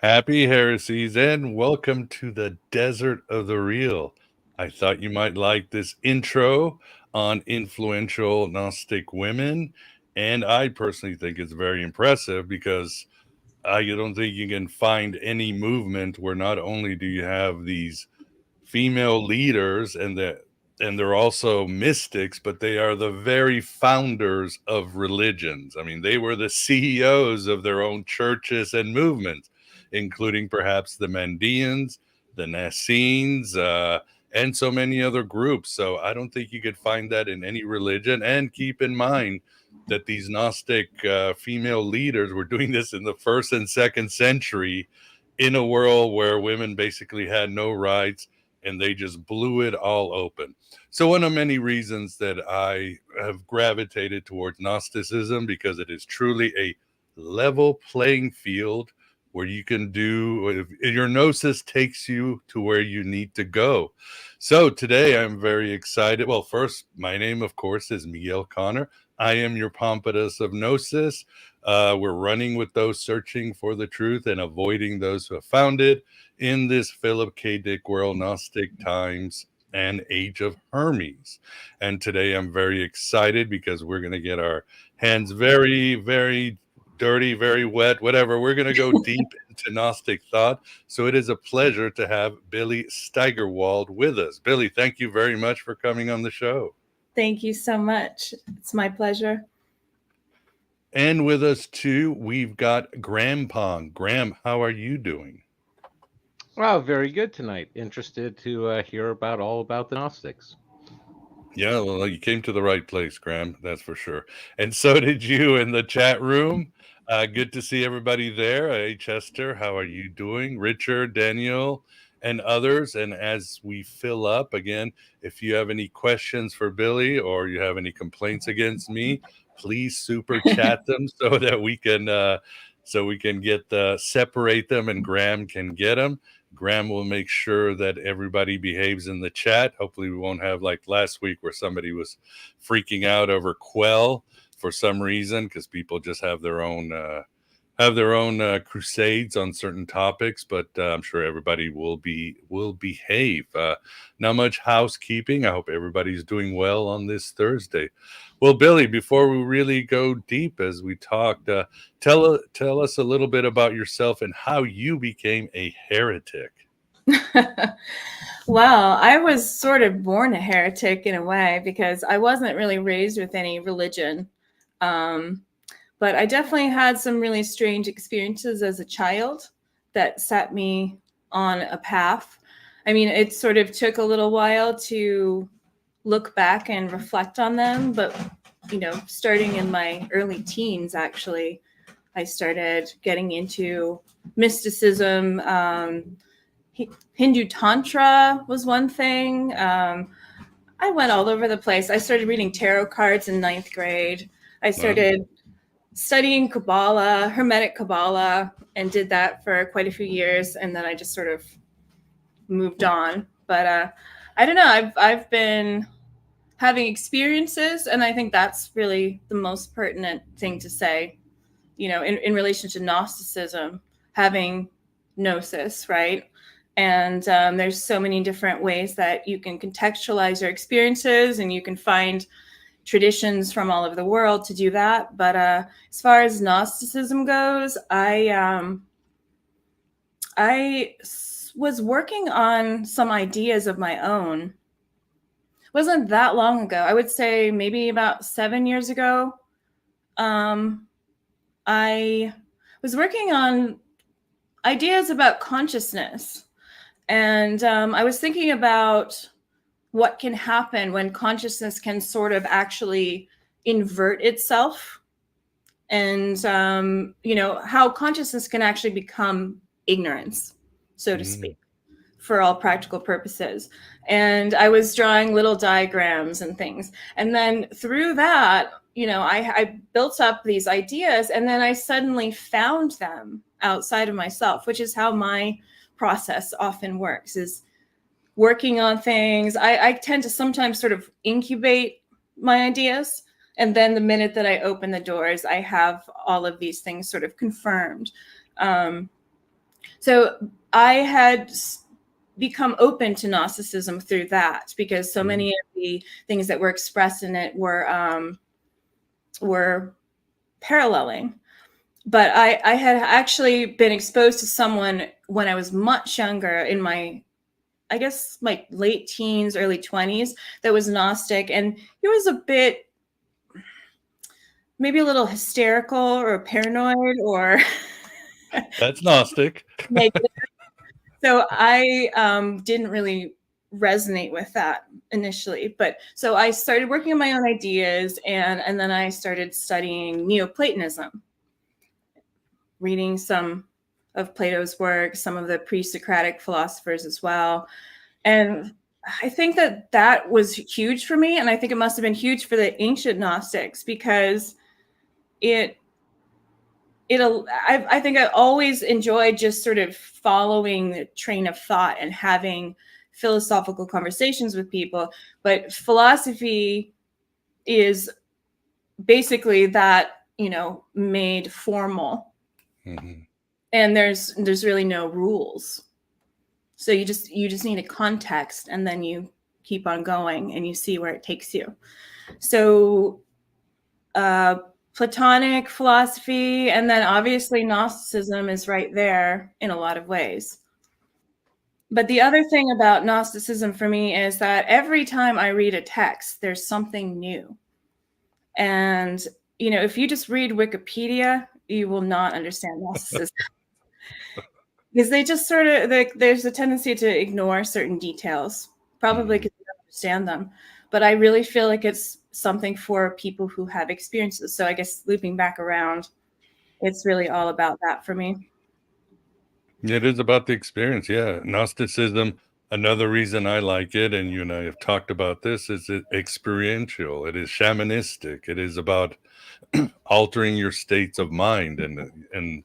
Happy heresies and welcome to the desert of the real. I thought you might like this intro on influential Gnostic women, and I personally think it's very impressive because I don't think you can find any movement where not only do you have these female leaders and they're also mystics, but they are the very founders of religions. I mean, they were the CEOs of their own churches and movements, including perhaps the Mandeans, the Nassenes, and so many other groups. So I don't think you could find that in any religion. And keep in mind that these Gnostic female leaders were doing this in the first and second century in a world where women basically had no rights, and they just blew it all open. So one of many reasons that I have gravitated towards Gnosticism, because it is truly a level playing field where you can do, if your gnosis takes you to where you need to go. So today I'm very excited. Well, first, my name, of course, is Miguel Connor. I am your Pompatus of Gnosis. We're running with those searching for the truth and avoiding those who have found it in this Philip K. Dick world, Gnostic times, and Age of Hermes. And today I'm very excited because we're going to get our hands very, very dirty, very wet, whatever. We're going to go deep into Gnostic thought. So it is a pleasure to have Billie Steigerwald with us. Billie, thank you very much for coming on the show. Thank you so much. It's my pleasure. And with us too, we've got Graham Pong. Graham, how are you doing? Wow, very good tonight. Interested to hear all about the Gnostics. Yeah, well, you came to the right place, Graham. That's for sure. And so did you in the chat room. Good to see everybody there. Hey, Chester, how are you doing? Richard, Daniel, and others. And as we fill up again, if you have any questions for Billie or you have any complaints against me, please super chat them so that we can get separate them and Graham can get them. Graham will make sure that everybody behaves in the chat. Hopefully, we won't have like last week where somebody was freaking out over Quell for some reason, because people just have their own crusades on certain topics. But I'm sure everybody will behave. Not much housekeeping. I hope everybody's doing well on this Thursday. Well, Billie, before we really go deep as we talked, tell us a little bit about yourself and how you became a heretic. Well, I was sort of born a heretic in a way because I wasn't really raised with any religion. But I definitely had some really strange experiences as a child that set me on a path. I mean, it sort of took a little while to look back and reflect on them, but starting in my early teens, actually, I started getting into mysticism. Hindu Tantra was one thing. I went all over the place. I started reading tarot cards in 9th grade. I started studying Kabbalah, Hermetic Kabbalah, and did that for quite a few years. And then I just sort of moved on. But I don't know. I've been having experiences, and I think that's really the most pertinent thing to say, in relation to Gnosticism, having gnosis, right? And there's so many different ways that you can contextualize your experiences, and you can find traditions from all over the world to do that. But as far as Gnosticism goes, I was working on some ideas of my own. It wasn't that long ago. I would say maybe about 7 years ago. I was working on ideas about consciousness. And I was thinking about what can happen when consciousness can sort of actually invert itself, and how consciousness can actually become ignorance, so to speak, for all practical purposes. And I was drawing little diagrams and things, and then through that, I built up these ideas, and then I suddenly found them outside of myself, which is how my process often works, is working on things. I tend to sometimes sort of incubate my ideas. And then the minute that I open the doors, I have all of these things sort of confirmed. So I had become open to Gnosticism through that, because so many of the things that were expressed in it were paralleling. But I had actually been exposed to someone when I was much younger, in my, I guess, my late teens, early 20s, that was Gnostic. And he was a bit, maybe a little hysterical or paranoid or That's Gnostic. negative. So I didn't really resonate with that initially. But so I started working on my own ideas, and then I started studying Neoplatonism, reading some of Plato's work, some of the pre-Socratic philosophers as well. And I think that that was huge for me. And I think it must have been huge for the ancient Gnostics, because I think I always enjoyed just sort of following the train of thought and having philosophical conversations with people. But philosophy is basically that, made formal. Mm-hmm. And there's really no rules. So you just need a context, and then you keep on going and you see where it takes you. So Platonic philosophy, and then obviously Gnosticism is right there in a lot of ways. But the other thing about Gnosticism for me is that every time I read a text, there's something new. And, if you just read Wikipedia, you will not understand Gnosticism. Because they just sort of, there's a tendency to ignore certain details, probably because you don't understand them. But I really feel like it's something for people who have experiences. So I guess looping back around, it's really all about that for me. It is about the experience. Yeah. Gnosticism, another reason I like it, and you and I have talked about this, is it experiential. It is shamanistic. It is about altering your states of mind. And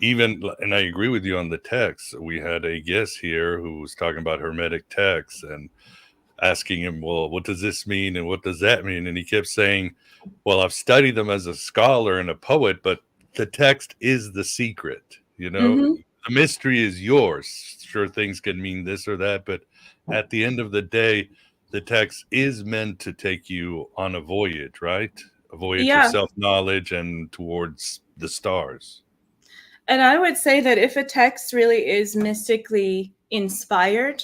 even, and I agree with you on the text. We had a guest here who was talking about Hermetic texts and asking him, well, what does this mean? And what does that mean? And he kept saying, well, I've studied them as a scholar and a poet, but the text is the secret, Mm-hmm. The mystery is yours. Sure, things can mean this or that, but at the end of the day, the text is meant to take you on a voyage, right? A voyage of Yeah. self-knowledge and towards the stars. And I would say that if a text really is mystically inspired,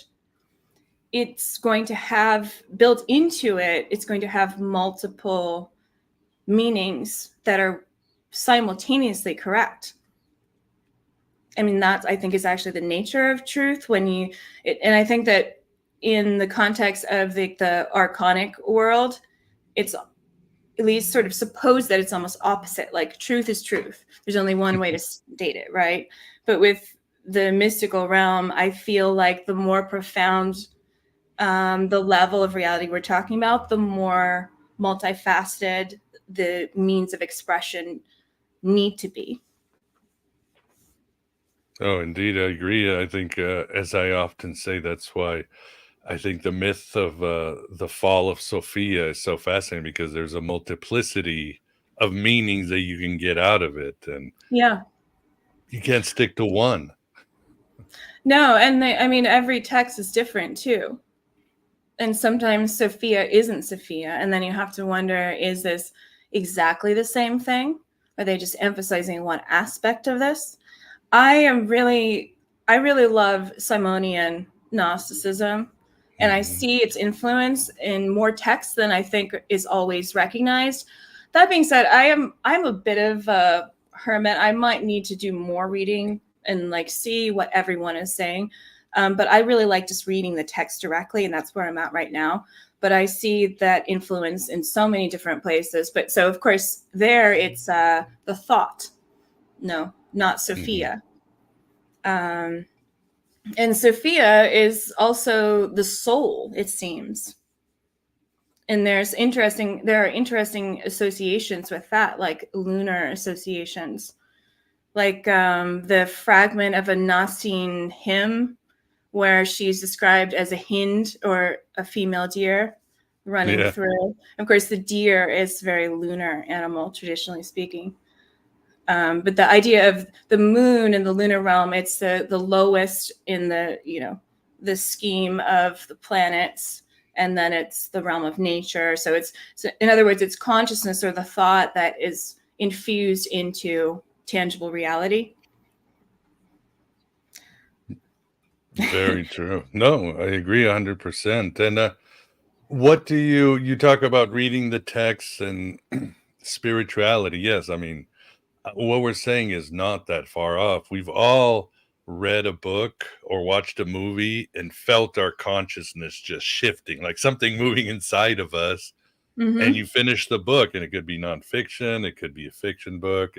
it's going to have built into it, it's going to have multiple meanings that are simultaneously correct. I mean, that I think is actually the nature of truth and I think that in the context of the archonic world, it's at least sort of supposed that it's almost opposite. Like truth is truth. There's only one way to state it, right? But with the mystical realm, I feel like the more profound the level of reality we're talking about, the more multifaceted the means of expression need to be. Oh, indeed, I agree. I think, as I often say, that's why I think the myth of the fall of Sophia is so fascinating, because there's a multiplicity of meanings that you can get out of it, and Yeah. you can't stick to one. No, and I mean, every text is different too. And sometimes Sophia isn't Sophia, and then you have to wonder, is this exactly the same thing? Are they just emphasizing one aspect of this? I really love Simonian Gnosticism, and I see its influence in more texts than I think is always recognized. That being said, I'm a bit of a hermit. I might need to do more reading and see what everyone is saying. But I really like just reading the text directly, and that's where I'm at right now. But I see that influence in so many different places. But so, of course, there it's the thought. No, not Sophia. And Sophia is also the soul, it seems. And there are interesting associations with that, like lunar associations, like the fragment of a Gnostine hymn where she's described as a hind, or a female deer running through. Of course, the deer is a very lunar animal, traditionally speaking. But the idea of the moon and the lunar realm, it's the lowest in the, the scheme of the planets, and then it's the realm of nature. So in other words, it's consciousness or the thought that is infused into tangible reality. Very true. No, I agree 100%. And what do you talk about reading the texts and spirituality? Yes, I mean, what we're saying is not that far off. We've all read a book or watched a movie and felt our consciousness just shifting, like something moving inside of us. Mm-hmm. And you finish the book, and it could be nonfiction, it could be a fiction book.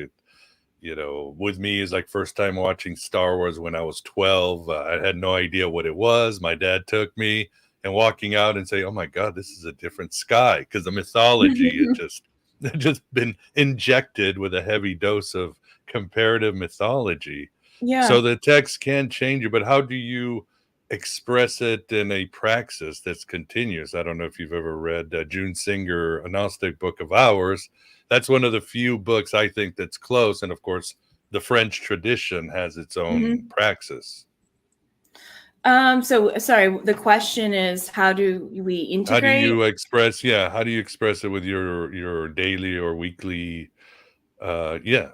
With me is like first time watching Star Wars when I was 12. I had no idea what it was. My dad took me, and walking out and say, "Oh my God, this is a different sky," because the mythology had just been injected with a heavy dose of comparative mythology. Yeah. So the text can change you, but how do you express it in a praxis that's continuous? I don't know if you've ever read June Singer, A Gnostic Book of Hours. That's one of the few books I think that's close. And of course, the French tradition has its own praxis. So sorry, the question is, how do we integrate? How do you express it with your daily or weekly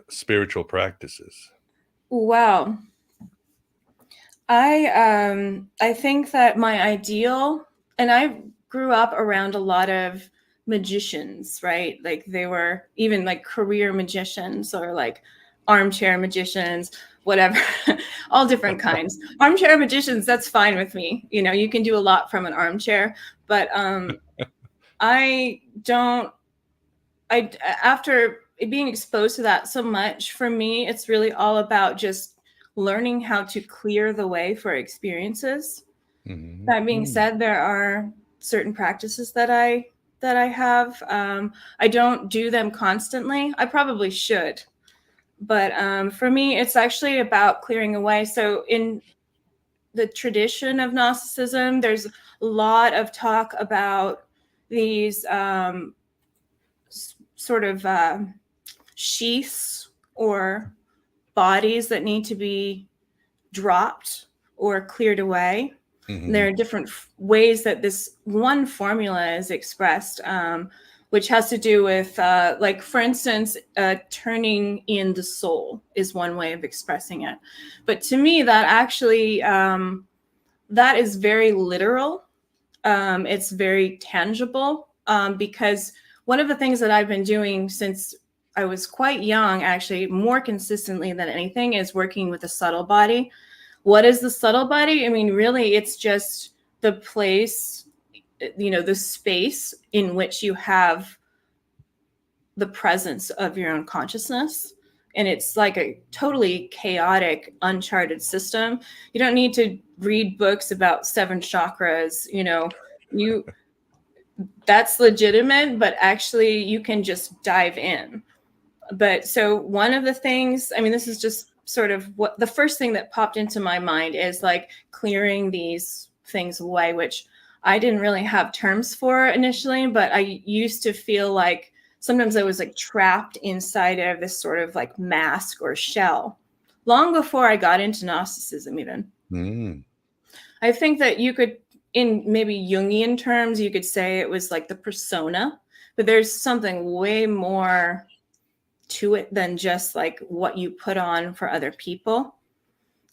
spiritual practices? Wow. I think that my ideal, and I grew up around a lot of magicians, right? Like they were even like career magicians or like armchair magicians, whatever, all different kinds. Armchair magicians, that's fine with me. You can do a lot from an armchair, but after being exposed to that so much, for me, it's really all about just learning how to clear the way for experiences. Mm-hmm. That being said, there are certain practices that I have. I don't do them constantly. I probably should. But for me, it's actually about clearing away. So in the tradition of Gnosticism, there's a lot of talk about these sort of sheaths or bodies that need to be dropped or cleared away. Mm-hmm. There are different ways that this one formula is expressed, which has to do with, like, for instance, turning in the soul is one way of expressing it. But to me, that actually, that is very literal. It's very tangible, because one of the things that I've been doing since I was quite young, actually more consistently than anything, is working with the subtle body. What is the subtle body? I mean, really, it's just the place, the space in which you have the presence of your own consciousness. And it's like a totally chaotic, uncharted system. You don't need to read books about 7 chakras, that's legitimate, but actually you can just dive in. But so one of the things, I mean, this is just sort of what the first thing that popped into my mind is like clearing these things away, which I didn't really have terms for initially, but I used to feel like sometimes I was like trapped inside of this sort of like mask or shell long before I got into Gnosticism even. I think that you could, in maybe Jungian terms, you could say it was like the persona, but there's something way more to it than just like what you put on for other people.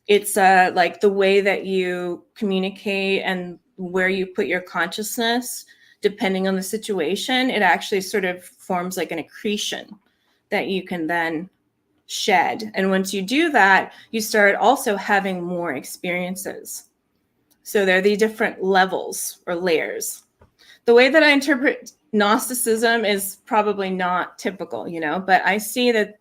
It's like the way that you communicate and where you put your consciousness, depending on the situation. It actually sort of forms like an accretion that you can then shed. And once you do that, you start also having more experiences. So there are the different levels or layers. The way that I interpret Gnosticism is probably not typical, but I see that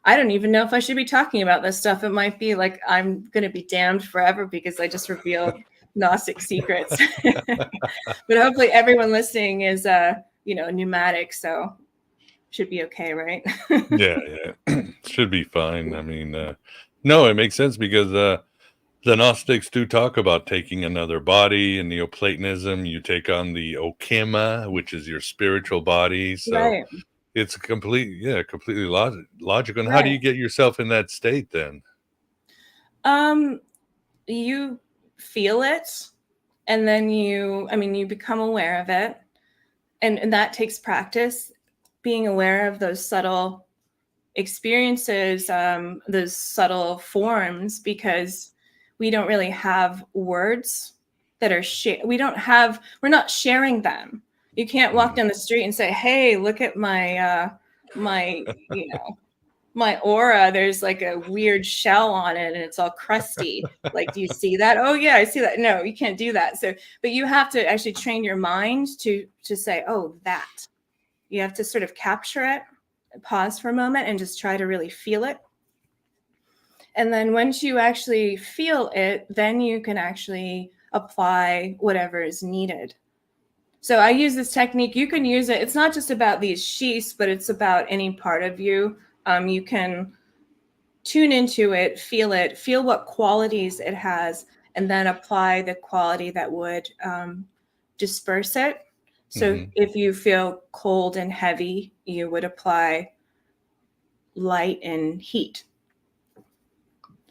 I don't even know if I should be talking about this stuff. It might be like I'm going to be damned forever because I just revealed Gnostic secrets. But hopefully everyone listening is, pneumatic, so should be okay, right? Yeah. Should be fine. I mean, no, it makes sense because the Gnostics do talk about taking another body. In Neoplatonism, you take on the okema, which is your spiritual body. So right. it's completely logical. And how do you Right. get yourself in that state then? You feel it, and then you become aware of it, and that takes practice, being aware of those subtle experiences, those subtle forms, because we don't really have words that are we're not sharing them. You can't walk down the street and say, hey, look at my my aura, there's like a weird shell on it and it's all crusty. Like, do you see that? Oh yeah, I see that. No, you can't do that. So, but you have to actually train your mind to say, oh, that. You have to sort of capture it, pause for a moment, and just try to really feel it. And then once you actually feel it, then you can actually apply whatever is needed. So I use this technique. You can use it. It's not just about these sheaths, but it's about any part of you. You can tune into it, feel what qualities it has, and then apply the quality that would disperse it. So if you feel cold and heavy, you would apply light and heat,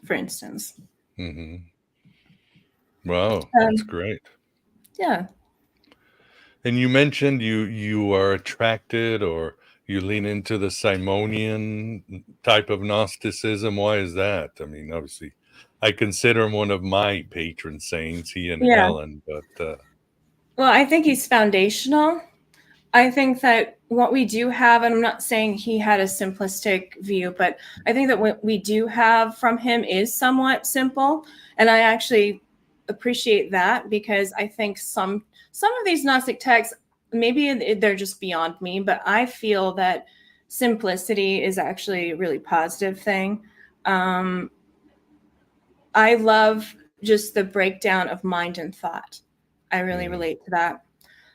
for instance. Wow, that's great. Yeah. And you mentioned you are attracted, or you lean into the Simonian type of Gnosticism. Why is that? I mean, obviously, I consider him one of my patron saints, he and Helen. But well, I think he's foundational. I think that what we do have, and I'm not saying he had a simplistic view, but I think that what we do have from him is somewhat simple. And I actually appreciate that, because I think some of these Gnostic texts, maybe they're just beyond me, but I feel that simplicity is actually a really positive thing. I love just the breakdown of mind and thought. I really relate to that.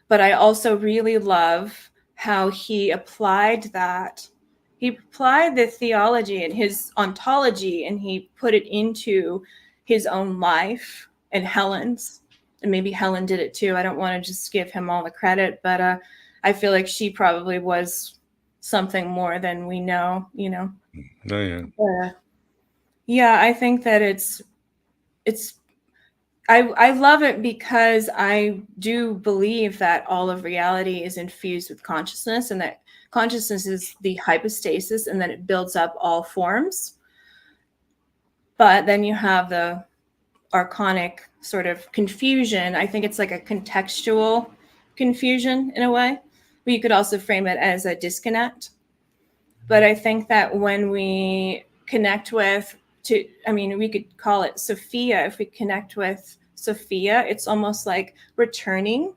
But I also really love how he applied that. He applied the theology and his ontology, and he put it into his own life and Helen's. And maybe Helen did it too. I don't want to just give him all the credit, but I feel like she probably was something more than we know, you know. Yeah, I think that it's I love it, because I do believe that all of reality is infused with consciousness, and that consciousness is the hypostasis, and that it builds up all forms. But then you have the archonic sort of confusion. I think it's like a contextual confusion in a way, but you could also frame it as a disconnect. But I think that when we connect with, we could call it Sophia. If we connect with Sophia, it's almost like returning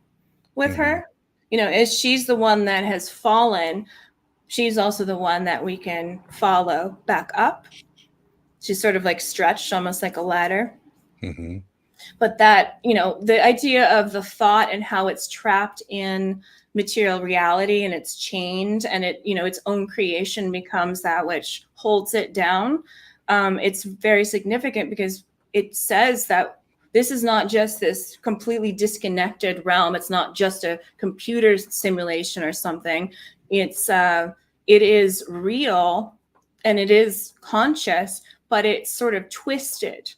with her. You know, as she's the one that has fallen, she's also the one that we can follow back up. She's sort of like stretched, almost like a ladder. But that, you know, the idea of the thought and how it's trapped in material reality, and it's chained, and it, you know, its own creation becomes that which holds it down. It's very significant, because it says that this is not just this completely disconnected realm. It's not just a computer simulation or something. It is real, and it is conscious, but it's sort of twisted,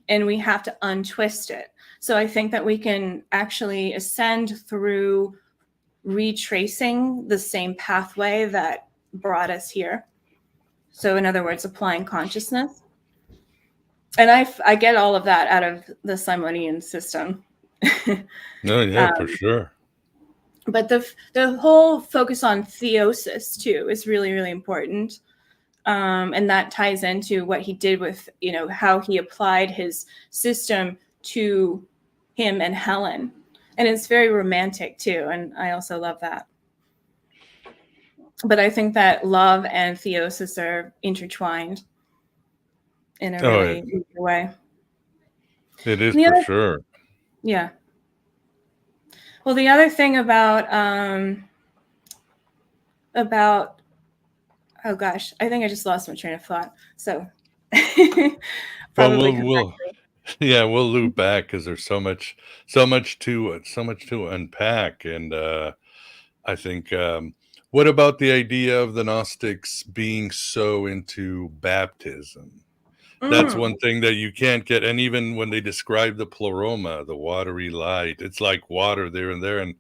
and we have to untwist it. So I think that we can actually ascend through retracing the same pathway that brought us here. So in other words, applying consciousness. And I get all of that out of the Simonian system. For sure. But the whole focus on theosis too is really, really important. And that ties into what he did with, you know, how he applied his system to him and Helen. And it's very romantic too. And I also love that. But I think that love and theosis are intertwined in a really good way. It is for sure. Yeah. Well, the other thing about oh gosh, I think I just lost my train of thought. So probably we'll loop back, because there's so much to unpack. And I think What about the idea of the Gnostics being so into baptism? That's one thing that you can't get. And even when they describe the pleroma, the watery light, it's like water there and there. And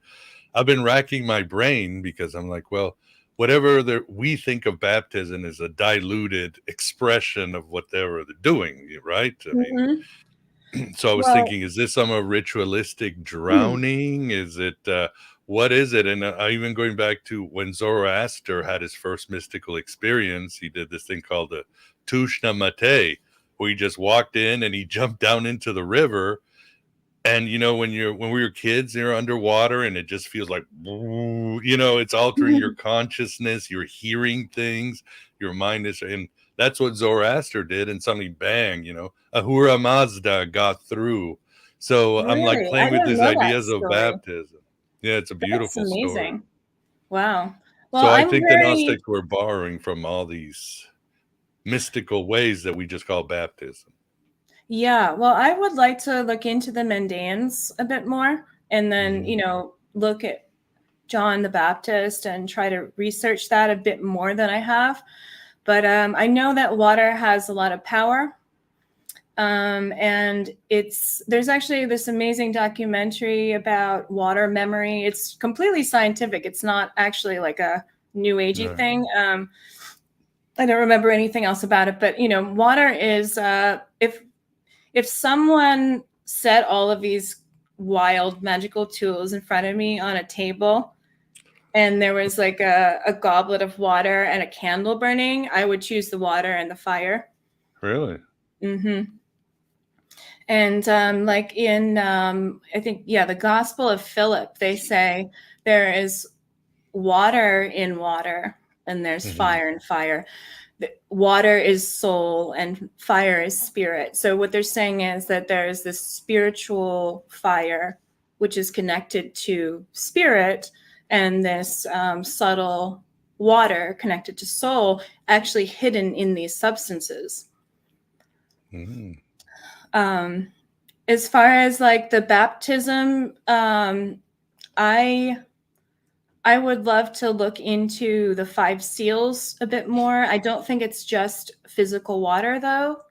I've been racking my brain because I'm like, well, whatever we think of baptism is a diluted expression of whatever they're doing, right? I mean, so I was thinking, is this some ritualistic drowning? Is it, what is it? And even going back to when Zoroaster had his first mystical experience, he did this thing called the Tushna Mate, where he just walked in and he jumped down into the river. And when we were kids, you're underwater and it just feels like, it's altering your consciousness. You're hearing things. Your mind is, and that's what Zoroaster did. And suddenly, bang, Ahura Mazda got through. So I'm like Really? playing with these ideas of story. baptism. Yeah, it's a beautiful That's amazing. story. Wow. Well, So I think the Gnostics were borrowing from all these mystical ways that we just call baptism. Yeah, well, I would like to look into the Mandaeans a bit more and then, look at John the Baptist and try to research that a bit more than I have. But I know that water has a lot of power. And there's actually this amazing documentary about water memory. It's completely scientific. It's not actually like a new agey thing. I don't remember anything else about it, but water is if someone set all of these wild magical tools in front of me on a table and there was like a goblet of water and a candle burning, I would choose the water and the fire. Really? Mm-hmm. And like in, I think, the Gospel of Philip, they say there is water in water and there's fire in fire. Water is soul and fire is spirit. So what they're saying is that there is this spiritual fire, which is connected to spirit, and this subtle water connected to soul, actually hidden in these substances. As far as like the baptism, I would love to look into the 5 seals a bit more. I don't think it's just physical water, though.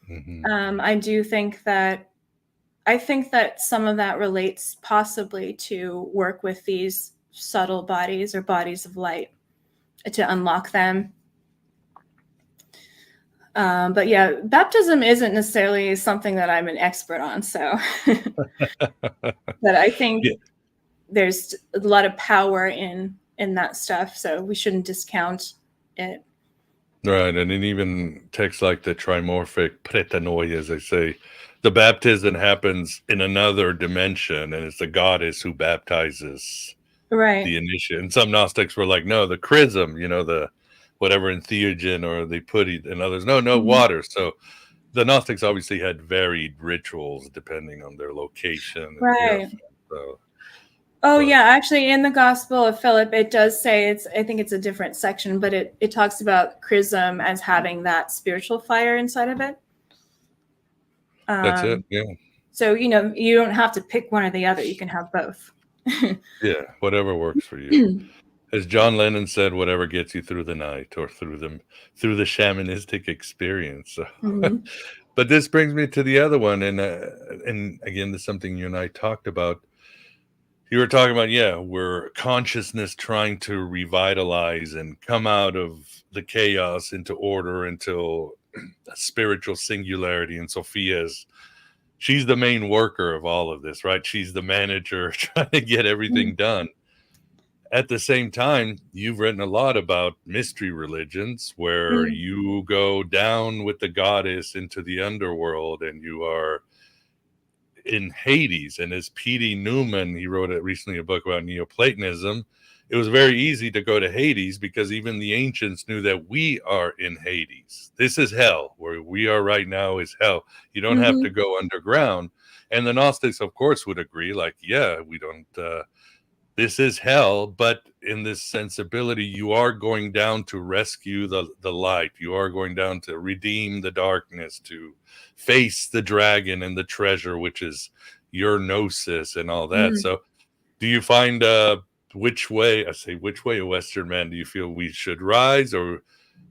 I think that some of that relates possibly to work with these subtle bodies or bodies of light to unlock them. But yeah, baptism isn't necessarily something that I'm an expert on. So, but I think there's a lot of power in that stuff, so we shouldn't discount it. Right, and in even texts like the trimorphic pretanoi, as they say, the baptism happens in another dimension, and it's the goddess who baptizes the initiate. And some Gnostics were like, no, the chrism, the whatever in Theogen, or they put it in others. No, water. So the Gnostics obviously had varied rituals depending on their location. Right. So, yeah, actually in the Gospel of Philip, it does say I think it's a different section, but it talks about chrism as having that spiritual fire inside of it. That's it. Yeah. So, you don't have to pick one or the other. You can have both. Yeah. Whatever works for you. As John Lennon said, whatever gets you through the night or through the shamanistic experience. So, but this brings me to the other one. And again, this is something you and I talked about. You were talking about, we're consciousness trying to revitalize and come out of the chaos into order, until a spiritual singularity. And Sophia's, she's the main worker of all of this, right? She's the manager trying to get everything done. At the same time, you've written a lot about mystery religions where you go down with the goddess into the underworld and you are in Hades. And as P.D. Newman, he wrote recently a book about Neoplatonism. It was very easy to go to Hades because even the ancients knew that we are in Hades. This is hell. Where we are right now is hell. You don't have to go underground. And the Gnostics, of course, would agree, like, we don't, this is hell, but in this sensibility, you are going down to rescue the light. You are going down to redeem the darkness, to face the dragon and the treasure, which is your gnosis and all that. So do you find which way a Western man do you feel we should rise, or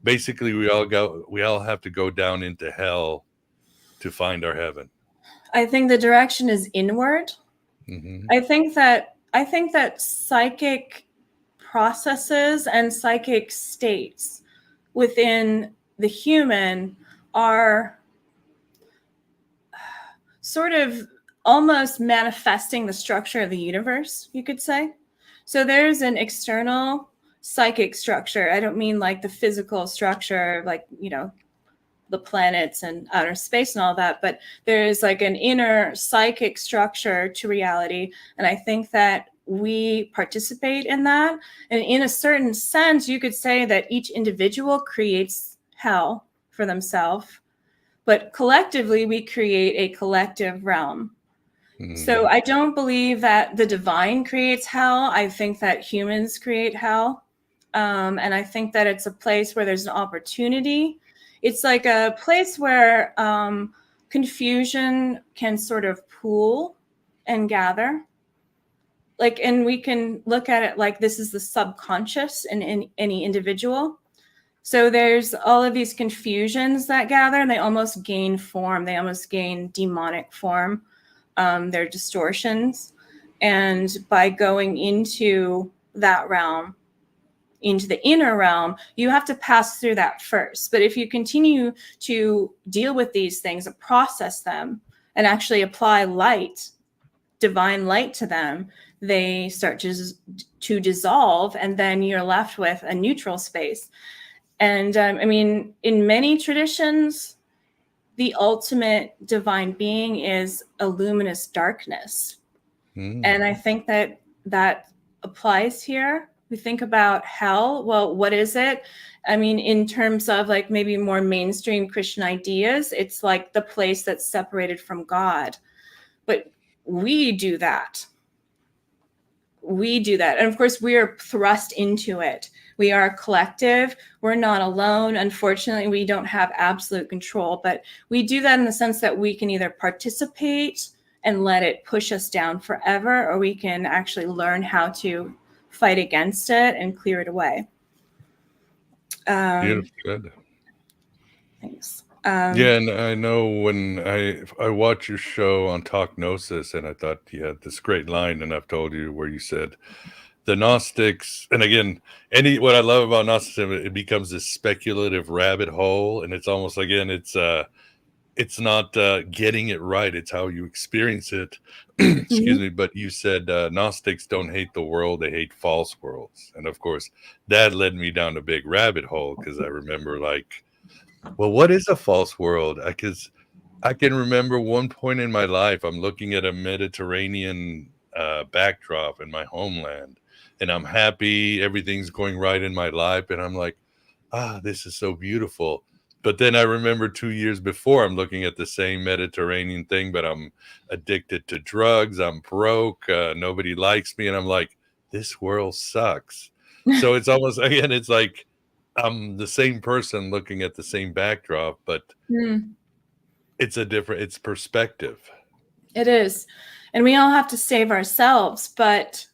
basically we all have to go down into hell to find our heaven? I think the direction is inward. Mm-hmm. I think that psychic processes and psychic states within the human are sort of almost manifesting the structure of the universe, you could say. So there's an external psychic structure. I don't mean like the physical structure, like, the planets and outer space and all that, but there's like an inner psychic structure to reality. And I think that we participate in that. And in a certain sense, you could say that each individual creates hell for themselves, but collectively we create a collective realm. So I don't believe that the divine creates hell. I think that humans create hell. And I think that it's a place where there's an opportunity. It's like a place where confusion can sort of pool and gather. And we can look at it like this is the subconscious in any individual. So there's all of these confusions that gather, and they almost gain form. They almost gain demonic form. They're distortions. And by going into that realm, into the inner realm, you have to pass through that first. But if you continue to deal with these things and process them and actually apply light, divine light to them, they start to dissolve, and then you're left with a neutral space. And in many traditions, the ultimate divine being is a luminous darkness. And I think that applies here. We think about hell. Well, what is it? In terms of like maybe more mainstream Christian ideas, it's like the place that's separated from God. But we do that. And of course, we are thrust into it. We are a collective. We're not alone. Unfortunately, we don't have absolute control, but we do that in the sense that we can either participate and let it push us down forever, or we can actually learn how to fight against it and clear it away. Beautiful. Good. Thanks. Yeah, and I know when I watched your show on Talk Gnosis, and I thought you had this great line, and I've told you where you said the Gnostics, and again, what I love about Gnosticism, it becomes this speculative rabbit hole, and it's almost, again, it's not getting it right, it's how you experience it. Excuse me, but you said Gnostics don't hate the world, they hate false worlds. And of course, that led me down a big rabbit hole, because I remember like, well, what is a false world? Because I can remember one point in my life, I'm looking at a Mediterranean backdrop in my homeland, and I'm happy, everything's going right in my life, and I'm like, this is so beautiful. But then I remember 2 years before, I'm looking at the same Mediterranean thing, but I'm addicted to drugs, I'm broke, nobody likes me, and I'm like, this world sucks. So it's almost, again, it's like I'm the same person looking at the same backdrop, but it's perspective. It is. And we all have to save ourselves, but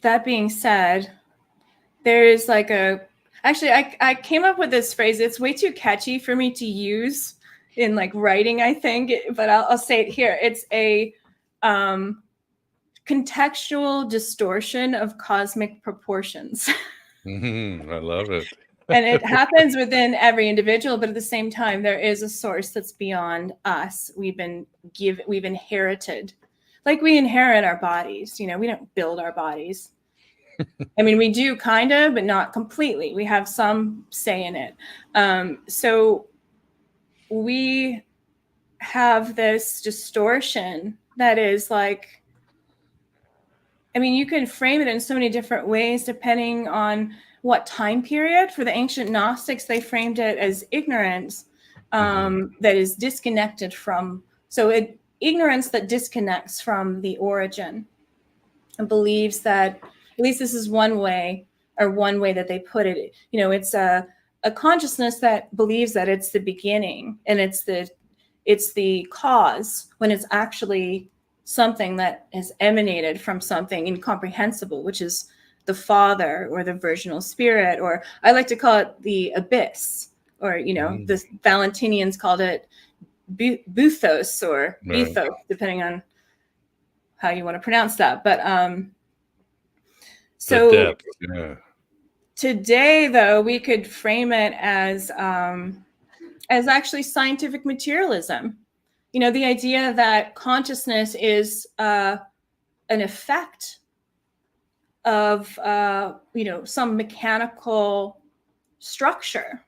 that being said, there is like actually, I came up with this phrase. It's way too catchy for me to use in like writing, I think, but I'll say it here. It's a contextual distortion of cosmic proportions. I love it. And it happens within every individual, but at the same time, there is a source that's beyond us. We've inherited, like we inherit our bodies. We don't build our bodies. We do kind of, but not completely. We have some say in it. So we have this distortion that is like, you can frame it in so many different ways depending on what time period. For the ancient Gnostics, they framed it as ignorance that is disconnected from, ignorance that disconnects from the origin, and believes that, at least this is one way that they put it, it's a consciousness that believes that it's the beginning, and it's it's the cause, when it's actually something that has emanated from something incomprehensible, which is the Father or the virginal spirit, or I like to call it the abyss, or, the Valentinians called it Buthos or Bethos, depending on how you want to pronounce that. But so the depth, yeah. Today, though, we could frame it as actually scientific materialism. The idea that consciousness is an effect of some mechanical structure,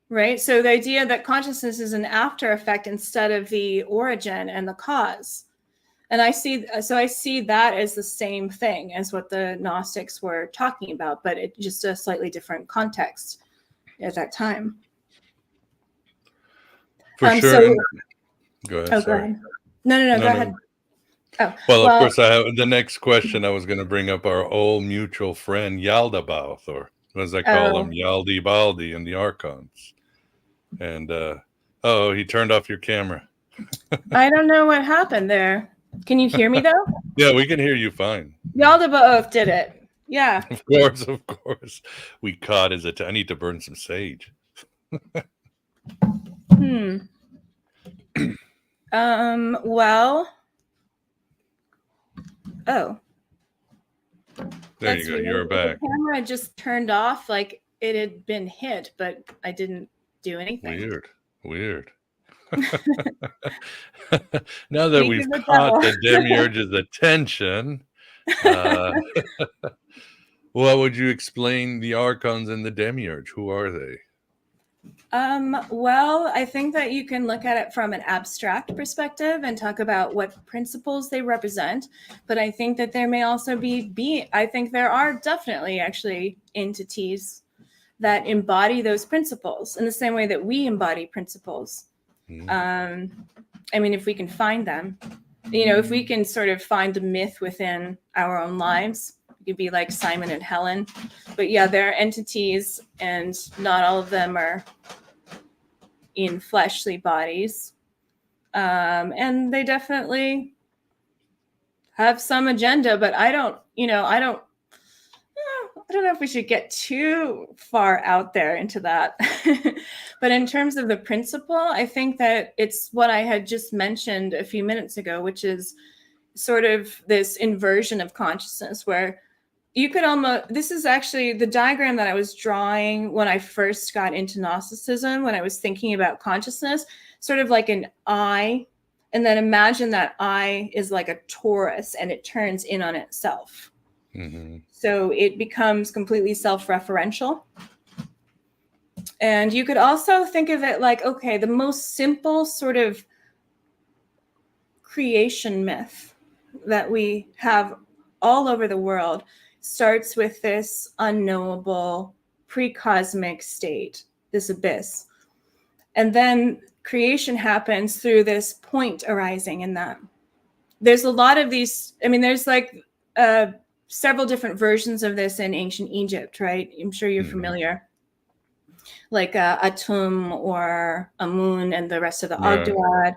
right? So the idea that consciousness is an after effect instead of the origin and the cause. And I see that as the same thing as what the Gnostics were talking about, but it just a slightly different context at that time. For sure. Go ahead. Go ahead. No, go ahead. Oh, well, of course, I have the next question. I was going to bring up our old mutual friend Yaldabaoth, or as I call him, Yaldabaoth in the Archons. And he turned off your camera. I don't know what happened there. Can you hear me though? Yeah, we can hear you fine. Yaldabaoth did it. Yeah. Of course. We caught his attention. I need to burn some sage. Well. Oh. There you go. Weird. You're back. The camera just turned off like it had been hit, but I didn't do anything. Weird. Now that we've caught the demiurge's attention, what would you explain the Archons and the demiurge? Who are they? Well, I think that you can look at it from an abstract perspective and talk about what principles they represent. But I think that there may also I think there are definitely actually entities that embody those principles in the same way that we embody principles. If we can find them, if we can sort of find the myth within our own lives, it could be like Simon and Helen. But yeah, there are entities, and not all of them are in fleshly bodies. And they definitely have some agenda, but I don't know if we should get too far out there into that. But in terms of the principle, I think that it's what I had just mentioned a few minutes ago, which is sort of this inversion of consciousness where you could this is actually the diagram that I was drawing when I first got into Gnosticism, when I was thinking about consciousness, sort of like an eye. And then imagine that eye is like a torus and it turns in on itself. Mm-hmm. So it becomes completely self-referential. And you could also think of it like, okay, the most simple sort of creation myth that we have all over the world starts with this unknowable pre-cosmic state, this abyss. And then creation happens through this point arising in that. There's a lot of these, there's like several different versions of this in ancient Egypt, right? I'm sure you're familiar. Like Atum or Amun and the rest of the Ogdoad.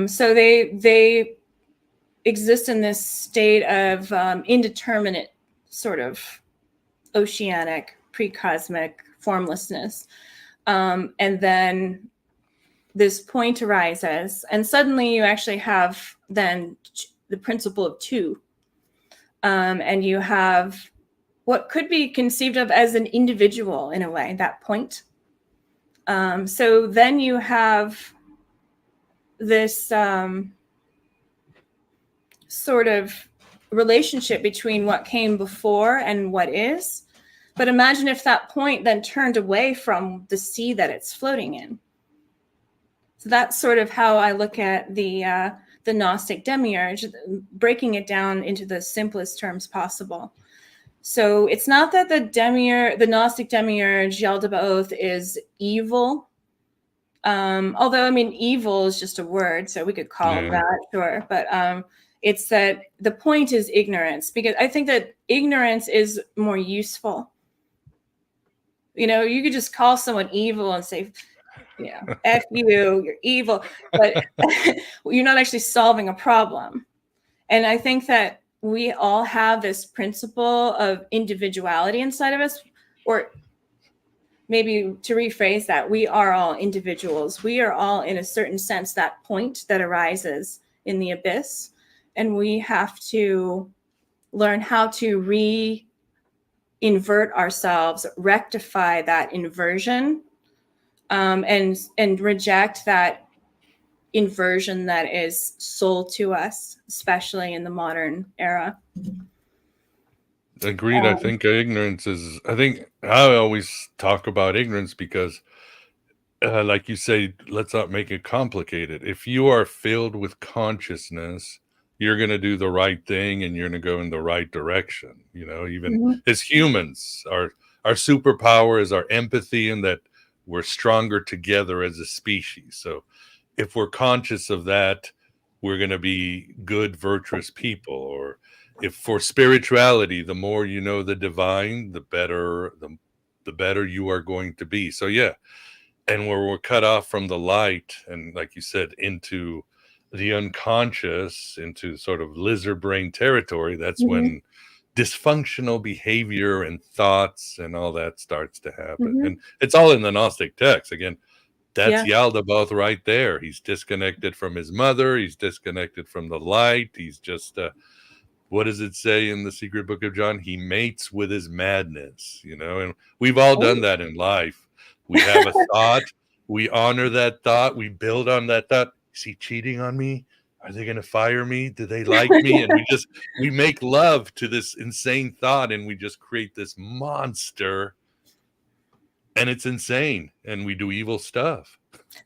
So they exist in this state of indeterminate sort of oceanic, pre-cosmic formlessness. And then this point arises, and suddenly you actually have then the principle of two. And you have what could be conceived of as an individual in a way, that point. So then you have this sort of relationship between what came before and what is. But imagine if that point then turned away from the sea that it's floating in. So that's sort of how I look at the Gnostic demiurge, breaking it down into the simplest terms possible. So it's not that the Gnostic demiurge, Yaldabaoth, is evil. Although, evil is just a word, so we could call him that, sure. But it's that the point is ignorance, because I think that ignorance is more useful. You could just call someone evil and say, Yeah, F you, you're evil, but you're not actually solving a problem. And I think that we all have this principle of individuality inside of us, or maybe to rephrase that, we are all individuals. We are all, in a certain sense, that point that arises in the abyss. And we have to learn how to re-invert ourselves, rectify that inversion, and reject that inversion that is sold to us, especially in the modern era. Agreed. I think ignorance is, I think I always talk about ignorance because, like you say, let's not make it complicated. If you are filled with consciousness, you're going to do the right thing and you're going to go in the right direction. You know, even as humans, our superpower is our empathy, and that we're stronger together as a species. So if we're conscious of that, we're going to be good, virtuous people. Or if for spirituality, the more you know the divine, the better you are going to be. So yeah. And where we're cut off from the light and, like you said, into the unconscious, into sort of lizard brain territory, that's when dysfunctional behavior and thoughts and all that starts to happen. And it's all in the Gnostic text. Again, that's Yaldabaoth right there. He's disconnected from his mother. He's disconnected from the light. He's just, what does it say in the Secret Book of John? He mates with his madness, you know, and we've all done that in life. We have a thought, we honor that thought, we build on that thought. Is he cheating on me? Are they going to fire me? Do they like me? And we make love to this insane thought, and we just create this monster, and it's insane, and we do evil stuff.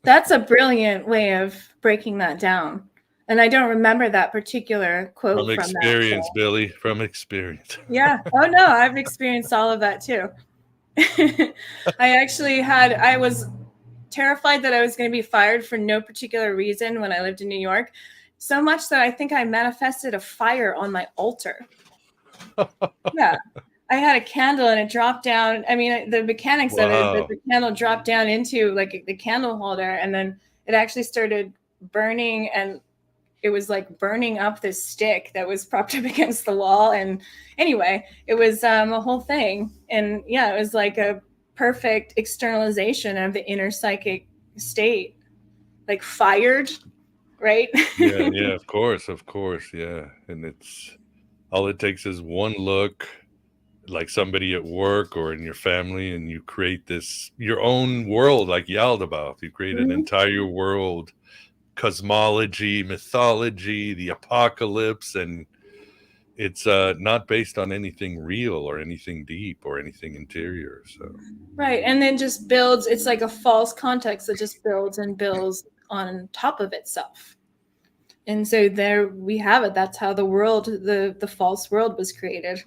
That's a brilliant way of breaking that down. And I don't remember that particular quote from experience, Billy, from experience. Yeah. Oh no, I've experienced all of that too. I was terrified that I was going to be fired for no particular reason when I lived in New York. So much that I think I manifested a fire on my altar. Yeah. I had a candle and it dropped down. I mean, the mechanics of it, the candle dropped down into like the candle holder, and then it actually started burning, and it was like burning up this stick that was propped up against the wall. And anyway, it was a whole thing. And yeah, it was like a perfect externalization of the inner psychic state, like fired, right? Yeah, of course, yeah. And it's all it takes is one look, like somebody at work or in your family, and you create this your own world, like Yaldabaoth. You create an entire world, cosmology, mythology, the apocalypse, and it's not based on anything real or anything deep or anything interior. So right, and then just builds. It's like a false context that just builds and builds on top of itself. And so there we have it. That's how the world, the false world, was created.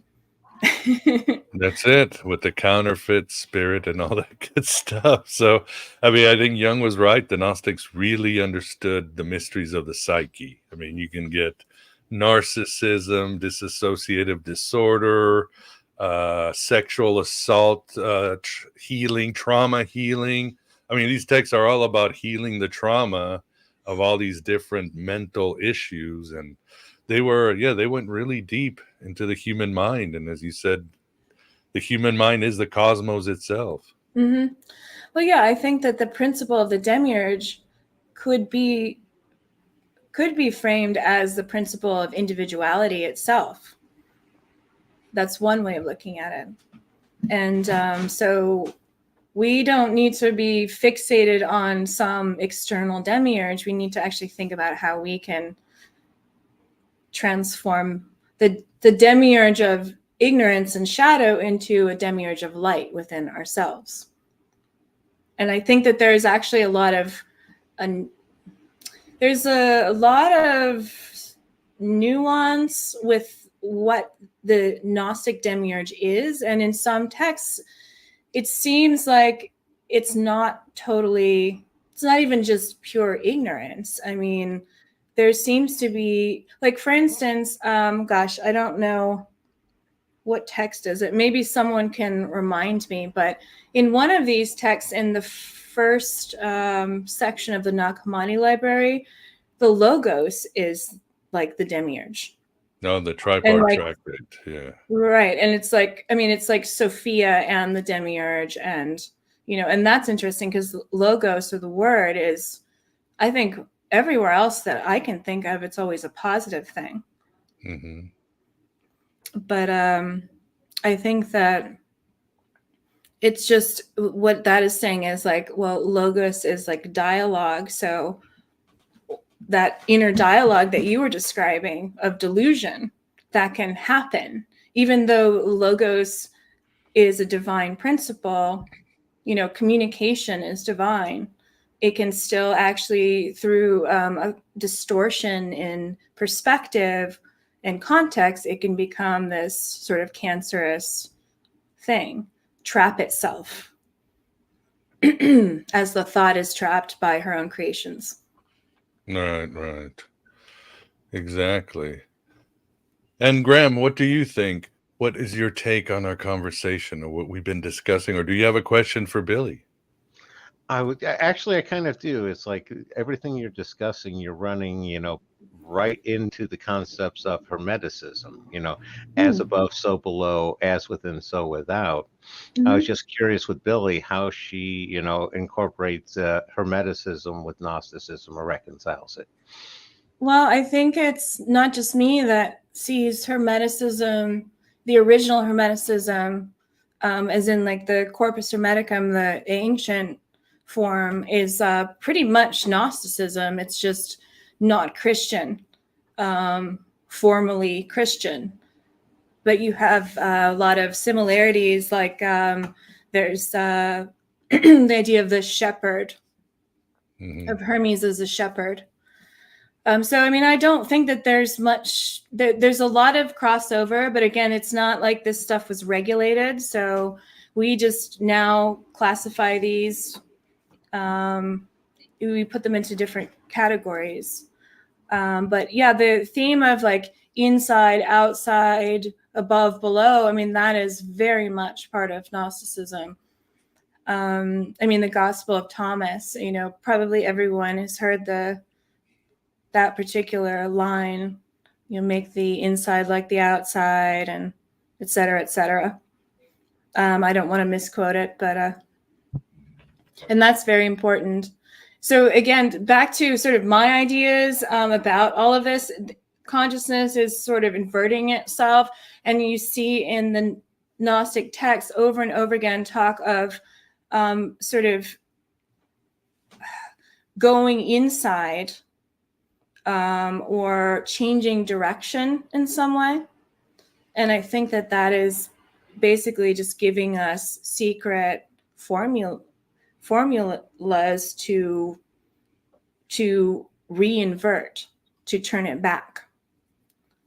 That's it, with the counterfeit spirit and all that good stuff. So, I mean, I think Jung was right. The Gnostics really understood the mysteries of the psyche. I mean, you can get narcissism, dissociative disorder, sexual assault, healing, trauma healing. I mean, these texts are all about healing the trauma of all these different mental issues. And they went really deep into the human mind. And as you said, the human mind is the cosmos itself. Well, yeah, I think that the principle of the demiurge could be framed as the principle of individuality itself. That's one way of looking at it. And so we don't need to be fixated on some external demiurge. We need to actually think about how we can transform the demiurge of ignorance and shadow into a demiurge of light within ourselves. And I think that there's actually a lot of nuance with what the Gnostic demiurge is. And in some texts, it seems like it's not even just pure ignorance. I mean, there seems to be, like, for instance, I don't know what text is it. Maybe someone can remind me. But in one of these texts, in the first section of the Nag Hammadi library, the logos is like the demiurge. No, the tripart like, tractate. Yeah. Right. And it's like, I mean, it's like Sophia and the demiurge. And, you know, and that's interesting because logos, or the word, is, I think, everywhere else that I can think of, it's always a positive thing. Mm-hmm. But I think that it's just what that is saying is like, well, logos is like dialogue. So that inner dialogue that you were describing of delusion, that can happen, even though logos is a divine principle, you know, communication is divine. It can still actually, through a distortion in perspective and context, it can become this sort of cancerous thing, trap itself as the thought is trapped by her own creations. Right. Exactly. And Graham, what do you think? What is your take on our conversation or what we've been discussing? Or do you have a question for Billie? I kind of do. It's like everything you're discussing, you're running, you know, right into the concepts of Hermeticism, you know, as above, so below, as within, so without. I was just curious with Billie how she, you know, incorporates Hermeticism with Gnosticism or reconciles it. Well, I think it's not just me that sees Hermeticism, the original Hermeticism, as in like the Corpus Hermeticum, the ancient form, is pretty much Gnosticism. It's just not Christian, formally Christian. But you have a lot of similarities, like there's the idea of the shepherd, of Hermes as a shepherd. So, I mean, I don't think that there's much, there's a lot of crossover, but again, it's not like this stuff was regulated. So we just now classify these, we put them into different categories. But yeah, the theme of like inside, outside, above, below, I mean, that is very much part of Gnosticism. I mean, the Gospel of Thomas, you know, probably everyone has heard that particular line, you know, make the inside like the outside, and et cetera, et cetera. I don't want to misquote it, but and that's very important. So again, back to sort of my ideas about all of this. Consciousness is sort of inverting itself, and you see in the Gnostic texts over and over again talk of sort of going inside or changing direction in some way. And I think that that is basically just giving us secret formulas to reinvert, to turn it back.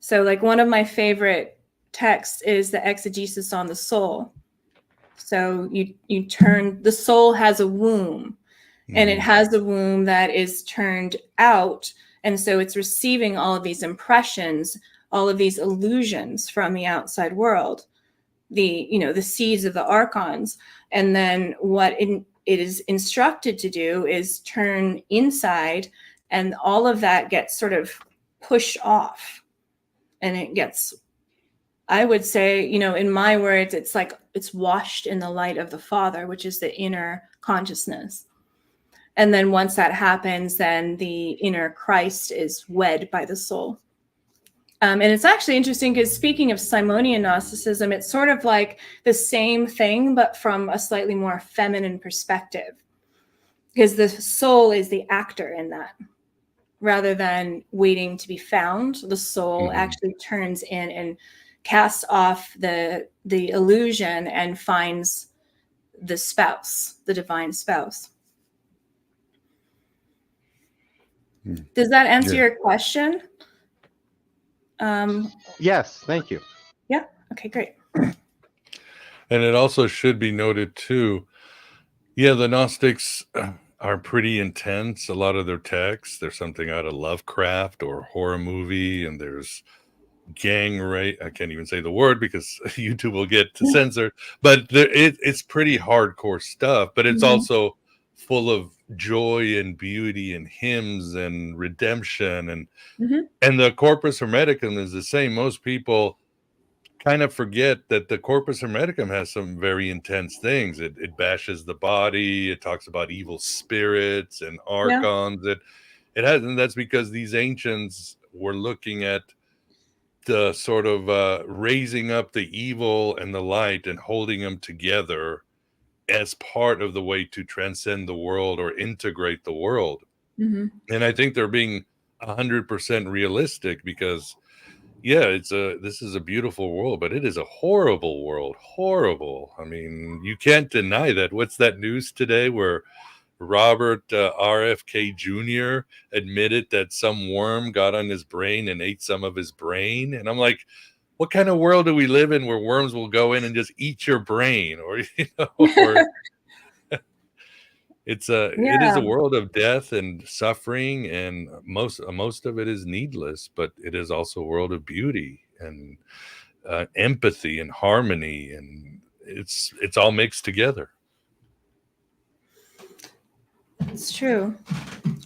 So like one of my favorite texts is the exegesis on the soul. So you turn, the soul has a womb, and it has a womb that is turned out. And so it's receiving all of these impressions, all of these illusions from the outside world, the seeds of the Archons. And then what it is instructed to do is turn inside, and all of that gets sort of pushed off. And it gets, I would say, you know, in my words, it's like it's washed in the light of the Father, which is the inner consciousness. And then once that happens, then the inner Christ is wed by the soul. And it's actually interesting because speaking of Simonian Gnosticism, it's sort of like the same thing, but from a slightly more feminine perspective, because the soul is the actor in that. Rather than waiting to be found, the soul actually turns in and casts off the illusion and finds the spouse, the divine spouse. Does that answer your question? Yes, thank you. Yeah. Okay, great. And it also should be noted too, yeah, the Gnostics are pretty intense. A lot of their texts, there's something out of Lovecraft or horror movie, and there's gang rape. I can't even say the word because YouTube will get censored. But it's pretty hardcore stuff. But it's also full of joy and beauty and hymns and redemption, and Mhm. and the Corpus Hermeticum is the same. Most people kind of forget that the Corpus Hermeticum has some very intense things. It bashes the body. It talks about evil spirits and Yeah. archons. It has, and that's because these ancients were looking at the sort of raising up the evil and the light and holding them together as part of the way to transcend the world or integrate the world. Mhm. And I think they're being 100% realistic, because yeah, this is a beautiful world, but it is a horrible world. Horrible. I mean, you can't deny that. What's that news today where Robert RFK Jr. admitted that some worm got on his brain and ate some of his brain? And I'm like, what kind of world do we live in where worms will go in and just eat your brain? Or or it is Yeah. a world of death and suffering, and most of it is needless, but it is also a world of beauty and empathy and harmony, and it's all mixed together. It's true.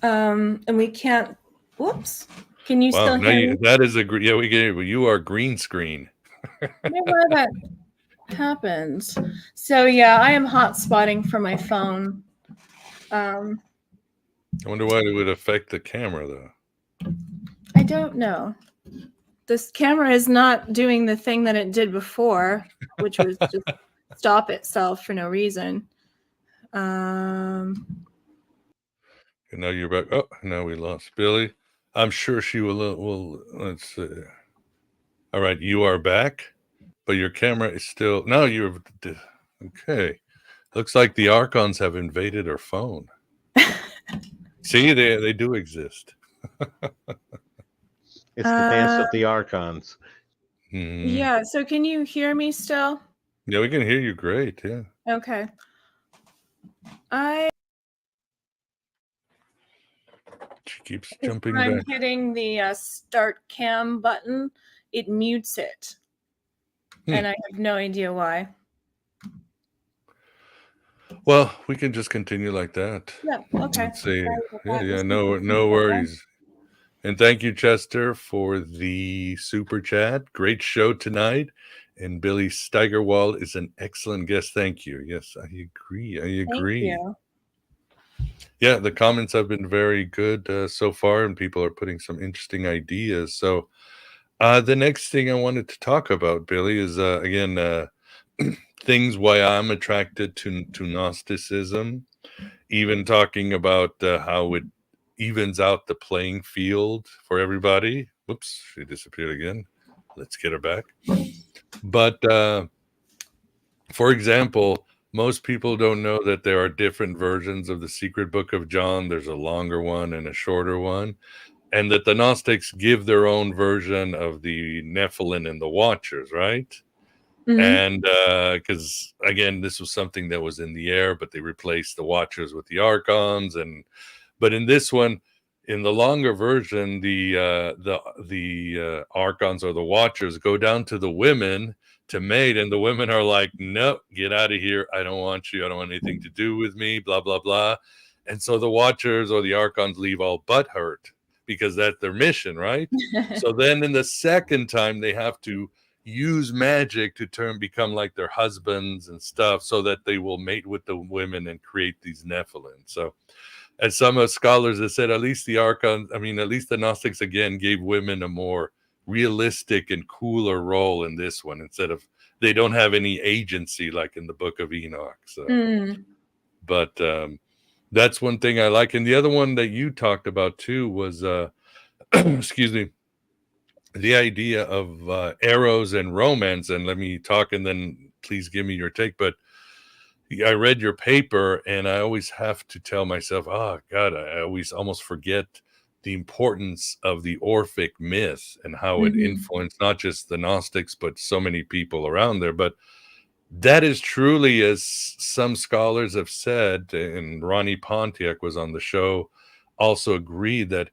And we can't. Whoops. Can you Wow, still now hear me? that is yeah, we get it. You are green screen. I wonder why that happens. So yeah, I am hot spotting for my phone. I wonder why it would affect the camera, though. I don't know. This camera is not doing the thing that it did before, which was just stop itself for no reason. And now you're back. Oh, now we lost Billy. I'm sure she will. Let's see. All right, you are back, but your camera is still. No, you're okay. Looks like the Archons have invaded her phone. See, they do exist. It's the dance of the Archons. Yeah, so can you hear me still? Yeah, we can hear you great. Yeah. Okay. She keeps jumping I'm back. hitting the start cam button. It mutes it. And I have no idea why. Well, we can just continue like that. Yeah, okay. Let's see. Yeah, no worries. And thank you, Chester, for the super chat. Great show tonight. And Billie Steigerwald is an excellent guest. Thank you. Yes, I agree. Thank you. Yeah, the comments have been very good so far, and people are putting some interesting ideas. So the next thing I wanted to talk about, Billie, is again things why I'm attracted to Gnosticism. Even talking about how it evens out the playing field for everybody. Whoops, she disappeared again. Let's get her back. But for example, most people don't know that there are different versions of the Secret Book of John. There's a longer one and a shorter one, and that the Gnostics give their own version of the Nephilim and the Watchers, right? Mm-hmm. And because again, this was something that was in the air, but they replaced the Watchers with the Archons. And but in this one, in the longer version, the Archons or the Watchers go down to the women to mate, and the women are like, "No, get out of here! I don't want you. I don't want anything to do with me." Blah blah blah. And so the Watchers or the Archons leave all butthurt because that's their mission, right? So then, in the second time, they have to use magic to become like their husbands and stuff, so that they will mate with the women and create these Nephilim. So, as some scholars have said, at least the Archons, at least the Gnostics again gave women a more realistic and cooler role in this one, instead of they don't have any agency like in the Book of Enoch. So, but that's one thing I like. And the other one that you talked about too was, excuse me, the idea of Eros and romance. And let me talk, and then please give me your take. But I read your paper, and I always have to tell myself, oh God, I always almost forget the importance of the Orphic myth and how it influenced not just the Gnostics, but so many people around there. But that is truly, as some scholars have said, and Ronnie Pontiac was on the show, also agreed that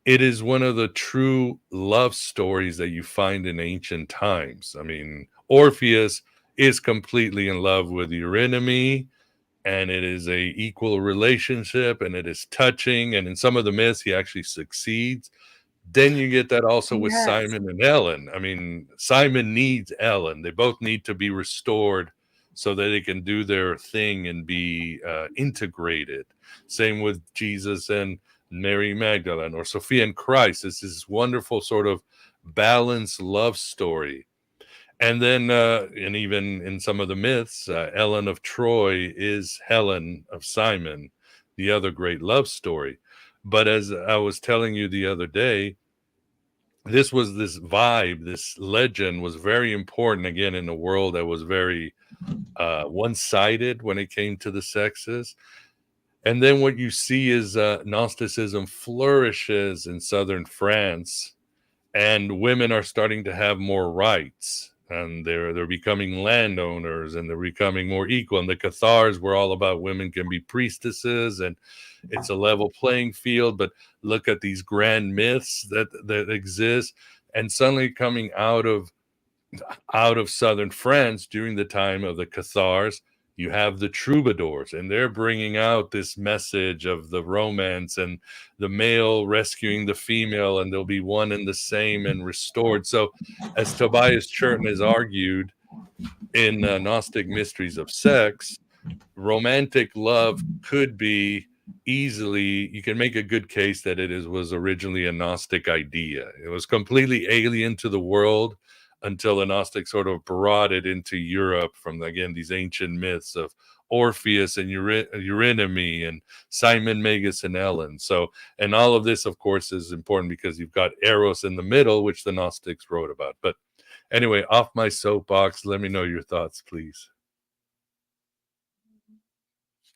it is one of the true love stories that you find in ancient times. I mean, Orpheus is completely in love with Eurydice, and it is a equal relationship, and it is touching, and in some of the myths he actually succeeds. Then you get that also with Yes. Simon and Ellen. I mean, Simon needs Ellen. They both need to be restored so that they can do their thing and be integrated. Same with Jesus and Mary Magdalene, or Sophia and Christ. It's this wonderful sort of balanced love story. And then, and even in some of the myths, Ellen of Troy is Helen of Simon, the other great love story. But as I was telling you the other day, this vibe, this legend was very important, again, in a world that was very one-sided when it came to the sexes. And then what you see is Gnosticism flourishes in southern France, and women are starting to have more rights, and they're becoming landowners, and they're becoming more equal. And the Cathars were all about women can be priestesses, and it's a level playing field. But look at these grand myths that exist, and suddenly coming out of southern France during the time of the Cathars, you have the troubadours, and they're bringing out this message of the romance and the male rescuing the female, and they'll be one and the same and restored. So, as Tobias Churton has argued in Gnostic Mysteries of Sex, romantic love could be easily, you can make a good case that was originally a Gnostic idea. It was completely alien to the world until the Gnostics sort of brought it into Europe from, again, these ancient myths of Orpheus and Eurynomé and Simon Magus and Ellen. So, and all of this, of course, is important because you've got Eros in the middle, which the Gnostics wrote about. But anyway, off my soapbox, let me know your thoughts, please.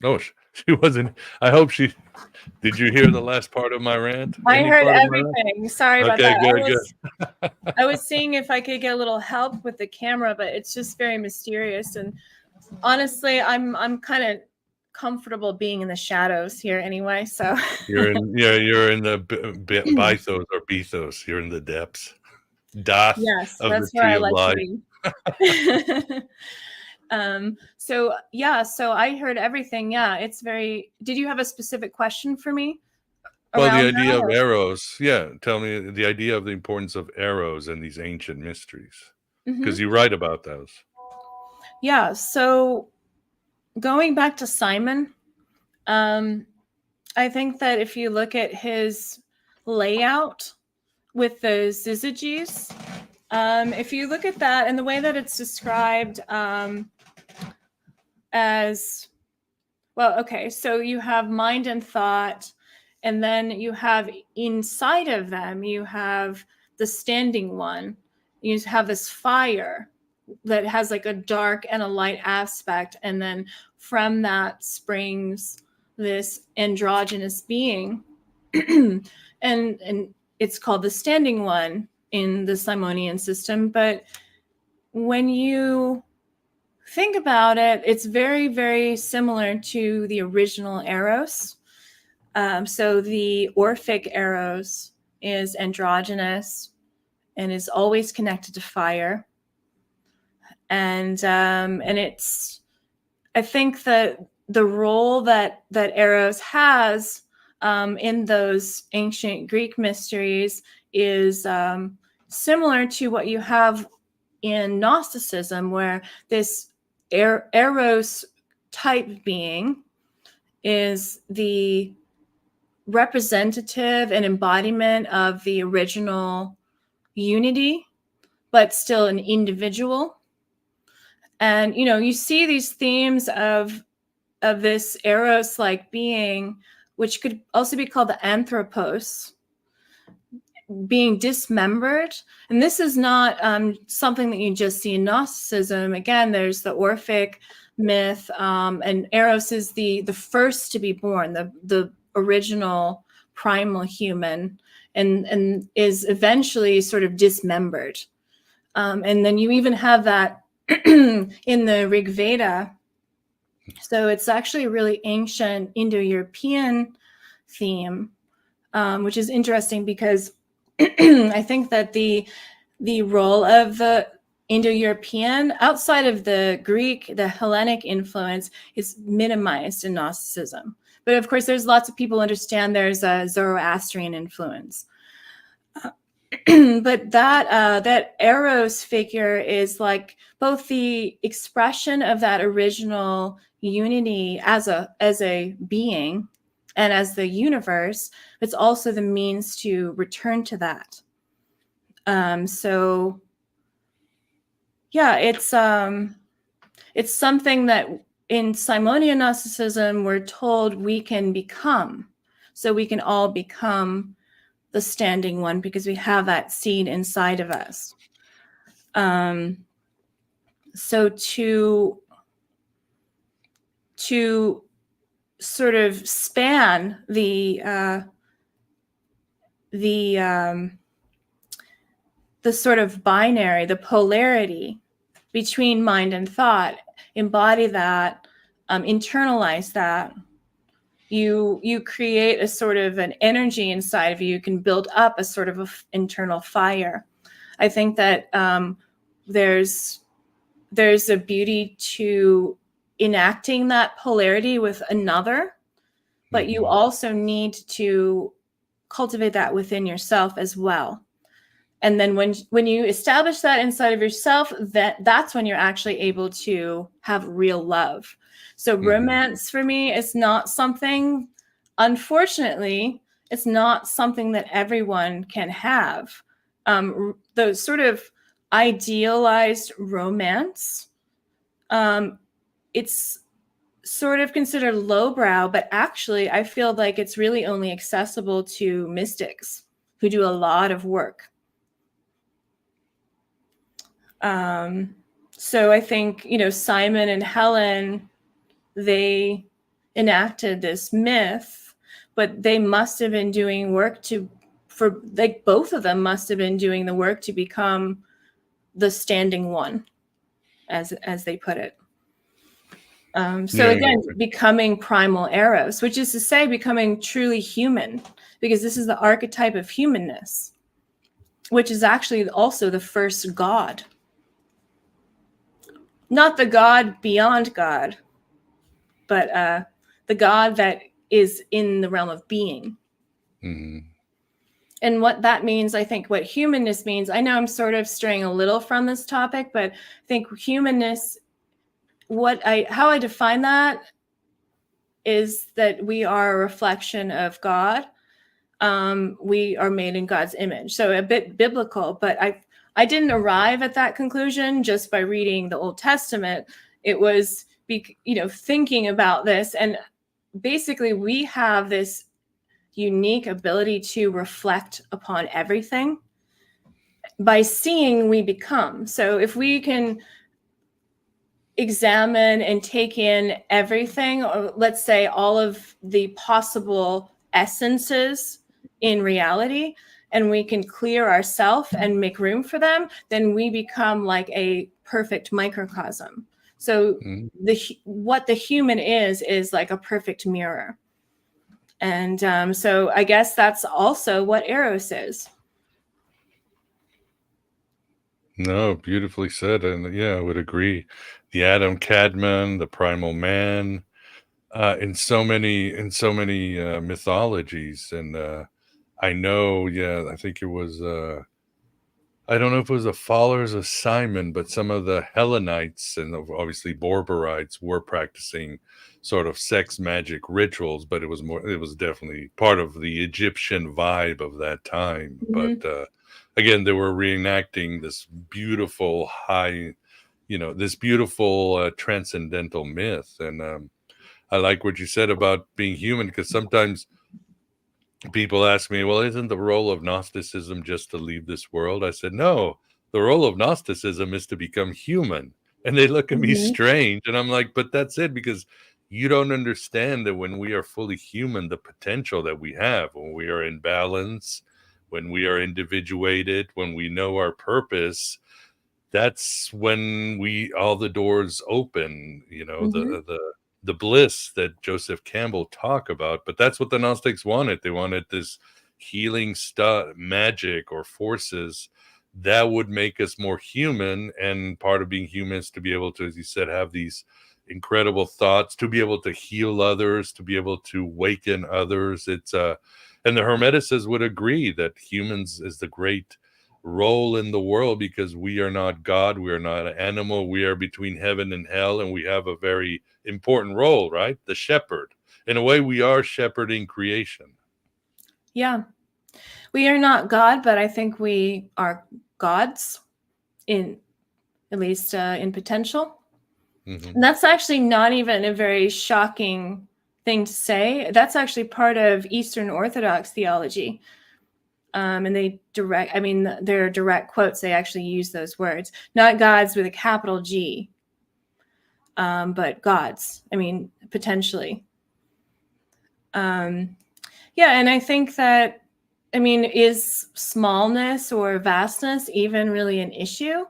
No, she wasn't. I hope she. Did you hear the last part of my rant? I heard everything. Sorry about that. Okay, good. I was seeing if I could get a little help with the camera, but it's just very mysterious. And honestly, I'm kind of comfortable being in the shadows here anyway. So you're in the bythos or bethos. You're in the depths. Yes, that's where I like to be. So I heard everything. Yeah, it's very. Did you have a specific question for me? Well, the idea of Eros. Yeah, tell me the idea of the importance of Eros and these ancient mysteries, because you write about those. Yeah. So going back to Simon, I think that if you look at his layout with the syzygies, if you look at that and the way that it's described as, well, okay, so you have mind and thought, and then you have inside of them, you have the standing one. You have this fire that has like a dark and a light aspect, and then from that springs this androgynous being, and it's called the standing one in the Simonian system. But when you think about it, it's very, very similar to the original Eros. So the Orphic Eros is androgynous and is always connected to fire. And it's, I think that the role that Eros has in those ancient Greek mysteries is similar to what you have in Gnosticism, where this Eros type being is the representative and embodiment of the original unity, but still an individual. And, you know, you see these themes of this Eros-like being, which could also be called the anthropos, being dismembered. And this is not something that you just see in Gnosticism. Again, there's the Orphic myth, and Eros is the first to be born, the original primal human, and is eventually sort of dismembered. And then you even have that in the Rig Veda. So it's actually a really ancient Indo-European theme, which is interesting because I think that the role of the Indo-European, outside of the Greek, the Hellenic influence is minimized in Gnosticism. But of course, there's lots of people who understand there's a Zoroastrian influence. But that Eros figure is like both the expression of that original unity as a being and as the universe. It's also the means to return to that. So yeah, it's something that in Simonian Gnosticism we're told we can become. So we can all become the standing one because we have that seed inside of us. So to sort of span the sort of binary, the polarity between mind and thought, embody that, internalize that, you create a sort of an energy inside of you. You can build up a sort of internal fire. I think that there's a beauty to enacting that polarity with another, but you also need to cultivate that within yourself as well. And then when you establish that inside of yourself, that's when you're actually able to have real love. So romance for me is not something, unfortunately, it's not something that everyone can have. The sort of idealized romance, it's sort of considered lowbrow, but actually I feel like it's really only accessible to mystics who do a lot of work. So I think, Simon and Helen, they enacted this myth, but they must have been doing work both of them must have been doing the work to become the standing one, as they put it. Again, becoming primal Eros, which is to say becoming truly human, because this is the archetype of humanness, which is actually also the first god. Not the God beyond God, but the God that is in the realm of being. And what that means, I think what humanness means, I know I'm sort of straying a little from this topic, but I think humanness, how I define that is that we are a reflection of God. We are made in God's image. So a bit biblical, but I didn't arrive at that conclusion just by reading the Old Testament. It was, thinking about this. And basically, we have this unique ability to reflect upon everything. By seeing, we become. So if we can examine and take in everything, or let's say all of the possible essences in reality, and we can clear ourselves and make room for them, then we become like a perfect microcosm. So what the human is like a perfect mirror. And so I guess that's also what Eros is. No, beautifully said. And yeah, I would agree. The Adam Cadman, the primal man, in so many mythologies. And I know, I think it was, I don't know if it was the followers of Simon, but some of the Hellenites and obviously Borborites were practicing sort of sex magic rituals, but it was definitely part of the Egyptian vibe of that time. But again, they were reenacting this beautiful this beautiful transcendental myth. And I like what you said about being human, because sometimes people ask me, well, isn't the role of Gnosticism just to leave this world? I said, no, the role of Gnosticism is to become human. And they look at me strange. And I'm like, but that's it, because you don't understand that when we are fully human, the potential that we have, when we are in balance, when we are individuated, when we know our purpose, that's when all the doors open, the bliss that Joseph Campbell talked about. But that's what the Gnostics wanted. They wanted this healing magic or forces that would make us more human. And part of being human is to be able to, as you said, have these incredible thoughts, to be able to heal others, to be able to waken others. It's and the Hermeticists would agree that humans is the great role in the world, because we are not God, we are not an animal, we are between heaven and hell, and we have a very important role, right? The shepherd. In a way, we are shepherding creation. Yeah. We are not God, but I think we are gods, in at least in potential. Mm-hmm. And that's actually not even a very shocking thing to say. That's actually part of Eastern Orthodox theology. And their direct quotes, they actually use those words, not gods with a capital G, but gods. I mean, potentially. Yeah, and I think that, I mean, is smallness or vastness even really an issue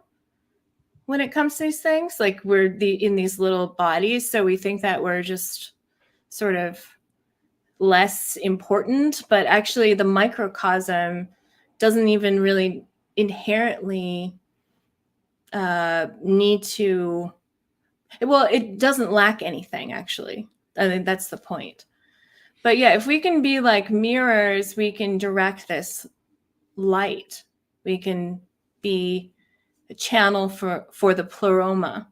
when it comes to these things? Like, we're in these little bodies, so we think that we're just sort of less important, but actually the microcosm doesn't even really inherently need to, well, it doesn't lack anything, actually. I think that's the point. But yeah, if we can be like mirrors, we can direct this light. We can be a channel for the pleroma.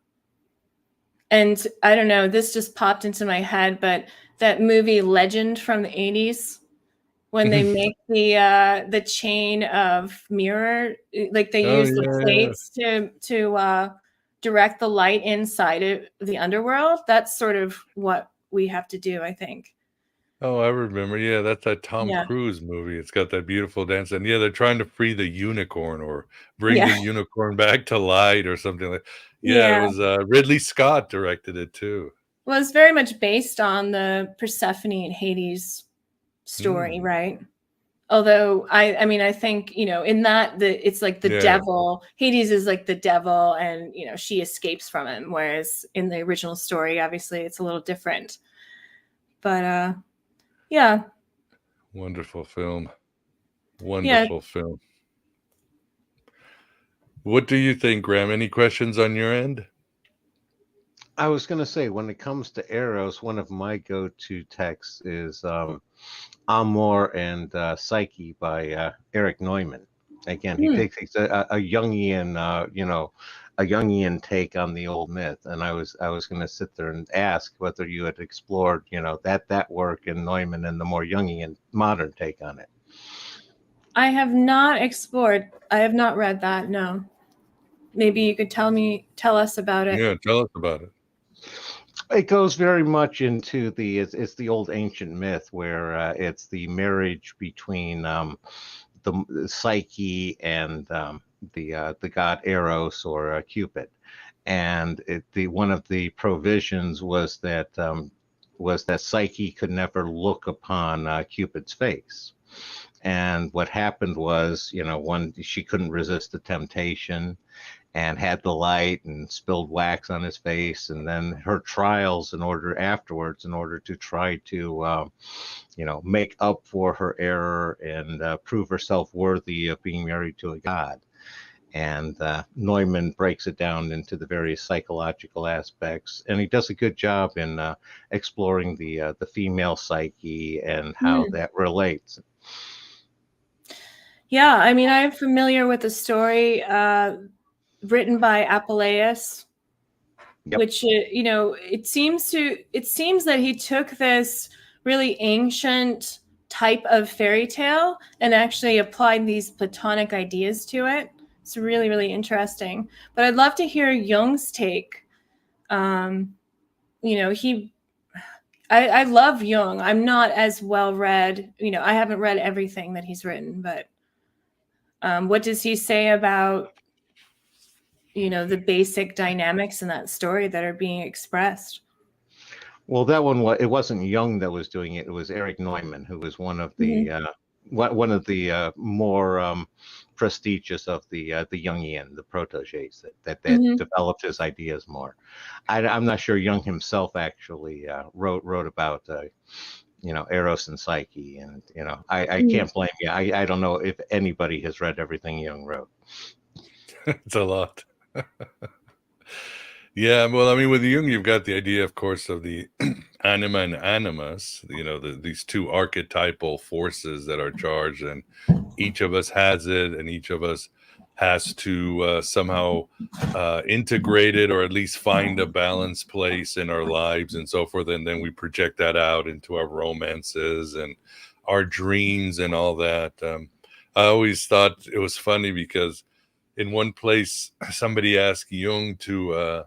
And I don't know, this just popped into my head, but that movie Legend from the 80s, when they make the chain of mirror, like they use the plates to direct the light inside of the underworld. That's sort of what we have to do, I think. Oh, I remember. Yeah, that's that Tom Cruise movie. It's got that beautiful dance. And yeah, they're trying to free the unicorn or bring the unicorn back to light or something like. Yeah, it was Ridley Scott directed it too. Well, it's very much based on the Persephone and Hades story, right? Although I mean, I think, you know, in that it's like the devil. Hades is like the devil, and you know, she escapes from him. Whereas in the original story, obviously, it's a little different. But yeah. Wonderful film. Wonderful film. What do you think, Graham? Any questions on your end? I was going to say, when it comes to Eros, one of my go-to texts is Amor and Psyche by Erich Neumann. Again, he takes a Jungian, a Jungian take on the old myth. And I was going to sit there and ask whether you had explored, that work in Neumann and the more Jungian modern take on it. I have not explored. I have not read that. No. Maybe you could tell us about it. Yeah, tell us about it. It goes very much into it's the old ancient myth where it's the marriage between the Psyche and the god Eros or Cupid, and one of the provisions was that Psyche could never look upon Cupid's face. And what happened was, one, she couldn't resist the temptation and had the light and spilled wax on his face. And then her trials in order to try to, make up for her error and prove herself worthy of being married to a god. And Neumann breaks it down into the various psychological aspects, and he does a good job in exploring the female psyche and how that relates. Yeah, I mean, I'm familiar with the story written by Apuleius, which it seems that he took this really ancient type of fairy tale and actually applied these Platonic ideas to it. It's really, really interesting. But I'd love to hear Jung's take. I love Jung. I'm not as well read. I haven't read everything that he's written, but what does he say about, the basic dynamics in that story that are being expressed? Well, that one, it wasn't Jung that was doing it. It was Erich Neumann, who was one of the more prestigious of the Jungian, the proteges that developed his ideas more. I'm not sure Jung himself actually wrote about Eros and Psyche, and I can't blame you. I don't know if anybody has read everything Jung wrote. It's a lot. Yeah, well, I mean, with Jung, you've got the idea, of course, of the anima and animus, these two archetypal forces that are charged, and each of us has it, and each of us has to somehow integrate it, or at least find a balanced place in our lives and so forth. And then we project that out into our romances and our dreams and all that. I always thought it was funny because in one place, somebody asked Jung to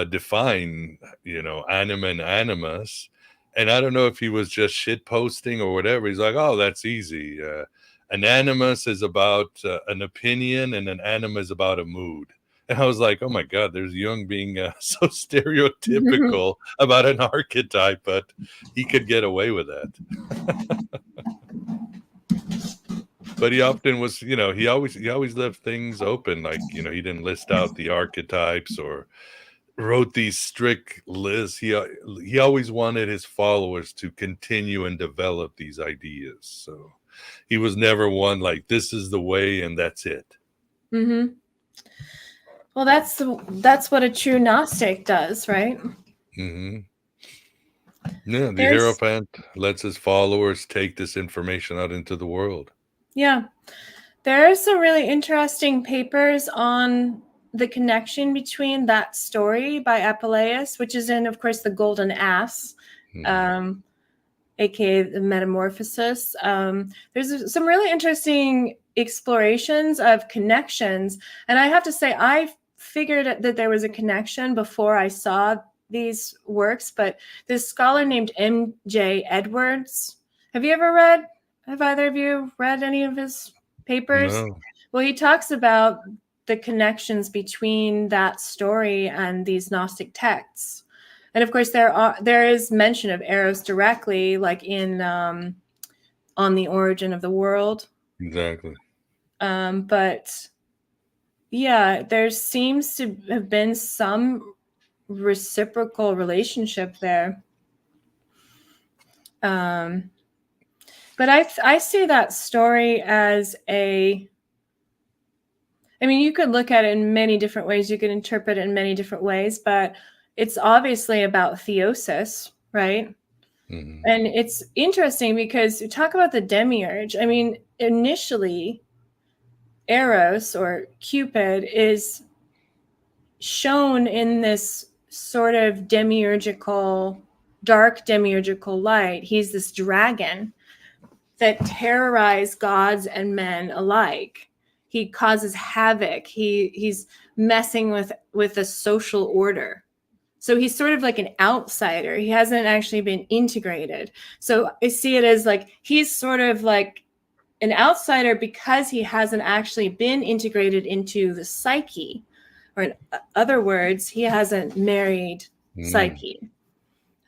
define, anima and animus. And I don't know if he was just shit posting or whatever. He's like, oh, that's easy. An animus is about an opinion, and an anima is about a mood. And I was like, oh my God, there's Jung being so stereotypical about an archetype, but he could get away with that. But he often was, he always left things open. Like, he didn't list out the archetypes or wrote these strict lists. He always wanted his followers to continue and develop these ideas. So he was never one like, this is the way and that's it. Mm-hmm. Well, that's what a true Gnostic does, right? Mm-hmm. Yeah, the Hierophant lets his followers take this information out into the world. Yeah. There are some really interesting papers on the connection between that story by Apuleius, which is in, of course, the Golden Ass, aka the Metamorphosis. There's some really interesting explorations of connections. And I have to say, I figured that there was a connection before I saw these works, but this scholar named M.J. Edwards, have either of you read any of his papers? No. Well, he talks about the connections between that story and these Gnostic texts. And of course, there is mention of Eros directly, like in On the Origin of the World. Exactly. But yeah, there seems to have been some reciprocal relationship there. But I see that story as you could look at it in many different ways. You could interpret it in many different ways, but it's obviously about theosis, right? Mm-hmm. And it's interesting because you talk about the demiurge. I mean, initially, Eros or Cupid is shown in this sort of dark demiurgical light. He's this dragon that terrorize gods and men alike. He causes havoc. He's messing with the social order. So he's sort of like an outsider. He hasn't actually been integrated. So I see it as like he's sort of like an outsider because he hasn't actually been integrated into the psyche. Or in other words, he hasn't married Psyche.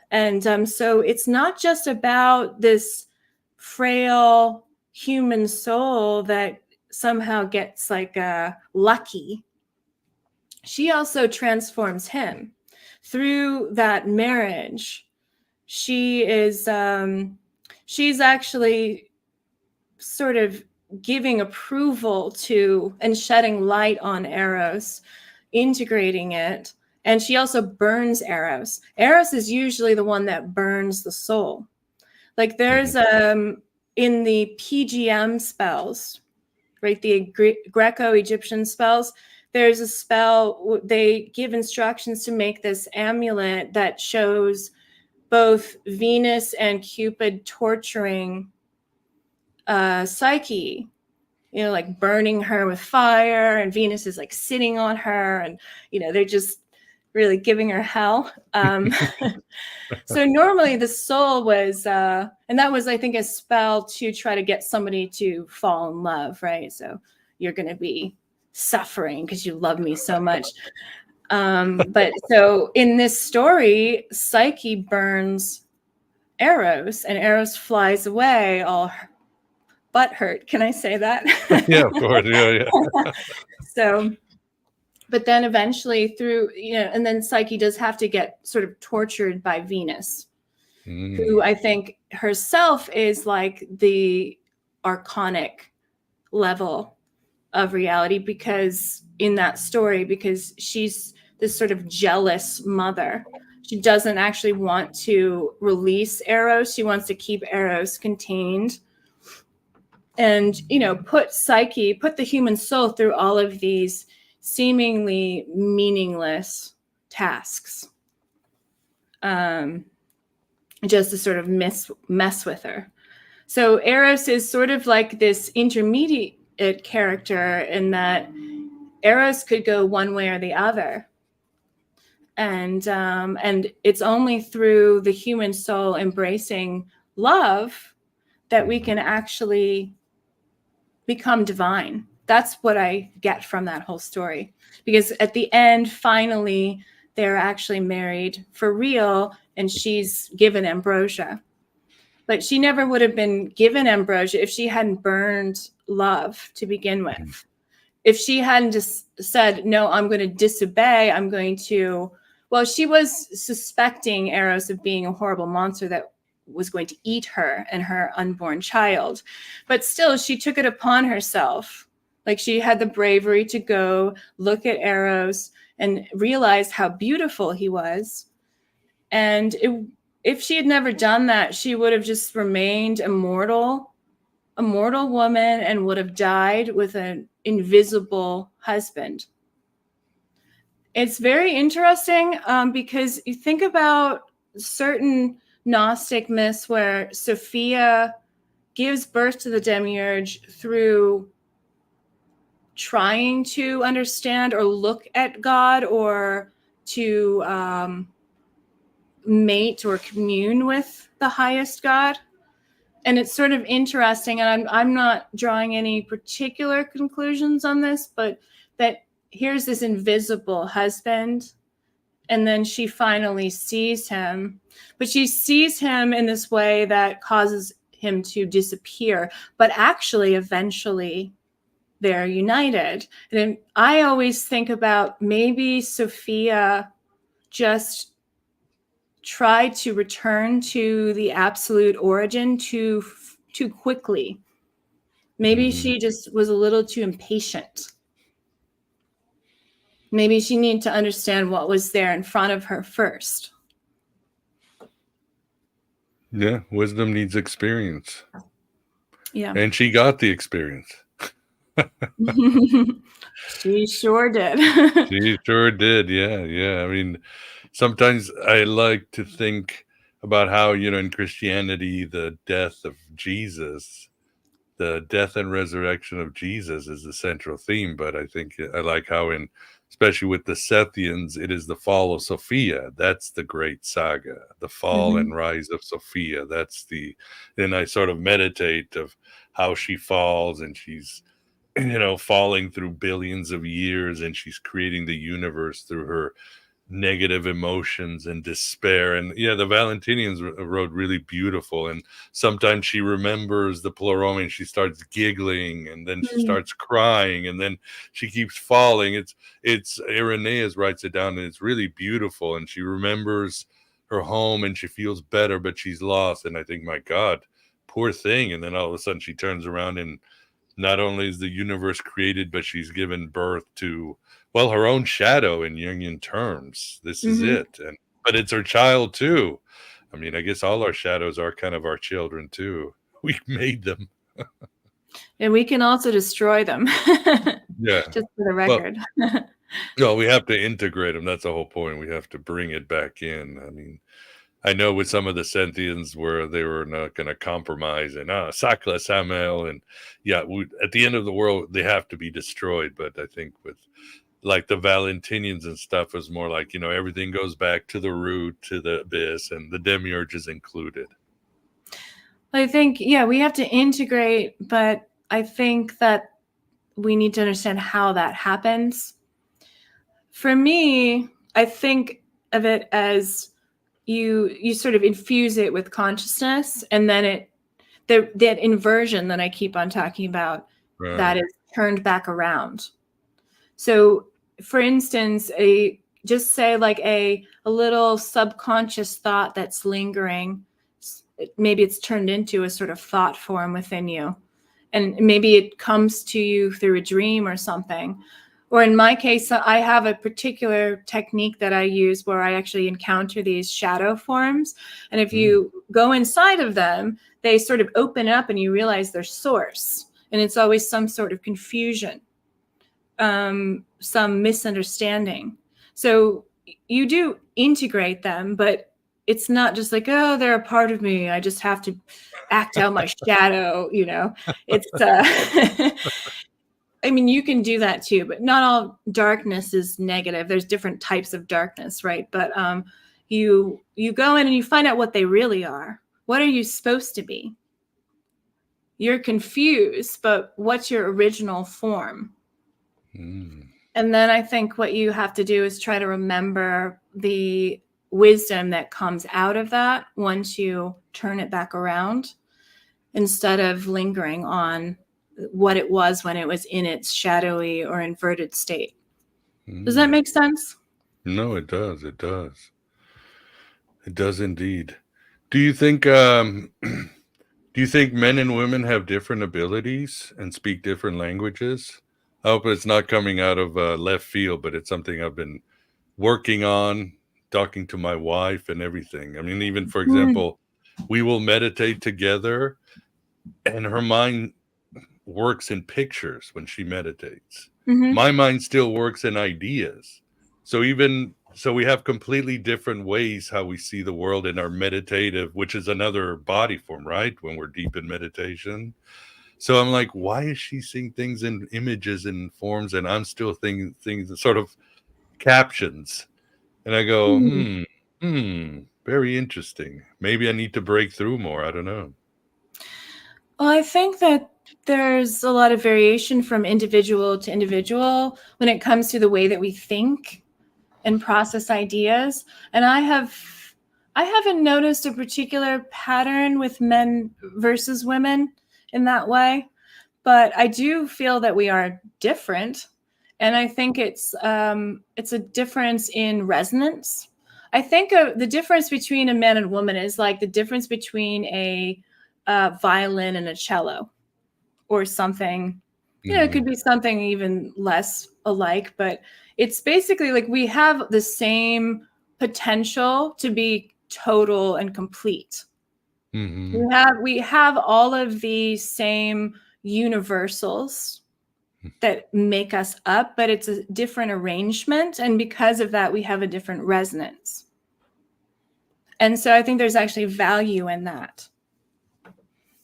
And so it's not just about this frail human soul that somehow gets like lucky. She also transforms him through that marriage. She is she's actually sort of giving approval to and shedding light on Eros, integrating it. And she also burns Eros. Eros is usually the one that burns the soul. Like there's in the PGM spells, right? The Greco-Egyptian spells, there's a spell, they give instructions to make this amulet that shows both Venus and Cupid torturing Psyche, like burning her with fire, and Venus is like sitting on her, and they're just really giving her hell. So normally the soul was and that was, I think, a spell to try to get somebody to fall in love, right? So you're going to be suffering because you love me so much. But so in this story, Psyche burns Eros, and Eros flies away all butthurt. Can I say that? Yeah, of course. Yeah. So, but then eventually through, and then Psyche does have to get sort of tortured by Venus, who I think herself is like the archonic level of reality, because in that story, because she's this sort of jealous mother. She doesn't actually want to release Eros. She wants to keep Eros contained and, you know, put the human soul through all of these seemingly meaningless tasks, just to sort of mess with her. So Eros is sort of like this intermediate character in that Eros could go one way or the other. And it's only through the human soul embracing love that we can actually become divine. That's what I get from that whole story. Because at the end, finally, they're actually married for real, and she's given ambrosia. But she never would have been given ambrosia if she hadn't burned love to begin with. If she hadn't just said, no, I'm going to disobey, I'm going to, well, she was suspecting Eros of being a horrible monster that was going to eat her and her unborn child. But still, she took it upon herself. Like, she had the bravery to go look at Eros and realize how beautiful he was. And if she had never done that, she would have just remained a mortal woman and would have died with an invisible husband. It's very interesting because you think about certain Gnostic myths where Sophia gives birth to the demiurge through trying to understand or look at God, or to mate or commune with the highest God. And it's sort of interesting, and I'm not drawing any particular conclusions on this, but that here's this invisible husband, and then she finally sees him, but she sees him in this way that causes him to disappear, but actually eventually they're united. And I always think about maybe Sophia just tried to return to the absolute origin too quickly. Maybe she just was a little too impatient. Maybe she needed to understand what was there in front of her first. Yeah, wisdom needs experience. Yeah. And she got the experience. She sure did. She sure did. Yeah. I mean, sometimes I like to think about how, in Christianity, the death of Jesus, the death and resurrection of Jesus is the central theme. But I think I like how especially with the Sethians, it is the fall of Sophia. That's the great saga, the fall and rise of Sophia. Then I sort of meditate of how she falls, and she's, falling through billions of years, and she's creating the universe through her negative emotions and despair. And the Valentinians wrote really beautiful, and sometimes she remembers the Pleroma and she starts giggling, and then she starts crying, and then she keeps falling. It's Irenaeus writes it down, and it's really beautiful. And she remembers her home, and she feels better, but she's lost. And I think, my God, poor thing. And then all of a sudden she turns around, and not only is the universe created, but she's given birth to, well, her own shadow in Jungian terms. This is it. But it's her child too. I mean, I guess all our shadows are kind of our children too. We made them. And we can also destroy them. Yeah. Just for the record. No, we have to integrate them. That's the whole point. We have to bring it back in. I mean, I know with some of the Scythians where they were not going to compromise, and Sakla Samel, and at the end of the world, they have to be destroyed. But I think with like the Valentinians and stuff is more like, everything goes back to the root, to the abyss, and the demiurge is included. I think, we have to integrate, but I think that we need to understand how that happens. For me, I think of it as you sort of infuse it with consciousness, and then that inversion that I keep on talking about, that is turned back around. So, for instance, just say like a little subconscious thought that's lingering, maybe it's turned into a sort of thought form within you. and maybe it comes to you through a dream or something. Or in my case, I have a particular technique that I use where I actually encounter these shadow forms. And if you go inside of them, they sort of open up and you realize their source. And it's always some sort of confusion, some misunderstanding. So you do integrate them, but it's not just like, oh, they're a part of me, I just have to act out my shadow, you know. It's I mean, you can do that too, but not all darkness is negative. There's different types of darkness, right? But you go in and you find out what they really are. What are you supposed to be? You're confused, but what's your original form? And then I think what you have to do is try to remember the wisdom that comes out of that once you turn it back around, instead of lingering on what it was when it was in its shadowy or inverted state. Does that make sense? No, it does. It does. It does indeed. Do you think men and women have different abilities and speak different languages? I hope it's not coming out of left field, but it's something I've been working on, talking to my wife and everything. I mean, even for example, we will meditate together and her mind works in pictures when she meditates. My mind still works in ideas. So we have completely different ways how we see the world in our meditative, which is another body form, right? When we're deep in meditation. So I'm like, why is she seeing things in images and forms, and I'm still thinking things sort of captions? And I go, very interesting. Maybe I need to break through more. I don't know. Well, I think that there's a lot of variation from individual to individual when it comes to the way that we think and process ideas. And I haven't noticed a particular pattern with men versus women in that way, but I do feel that we are different. And I think it's a difference in resonance. I think the difference between a man and woman is like the difference between a violin and a cello, or something. You know, it could be something even less alike, but it's basically like we have the same potential to be total and complete. We have all of the same universals that make us up, but it's a different arrangement, and because of that we have a different resonance. And so I think there's actually value in that.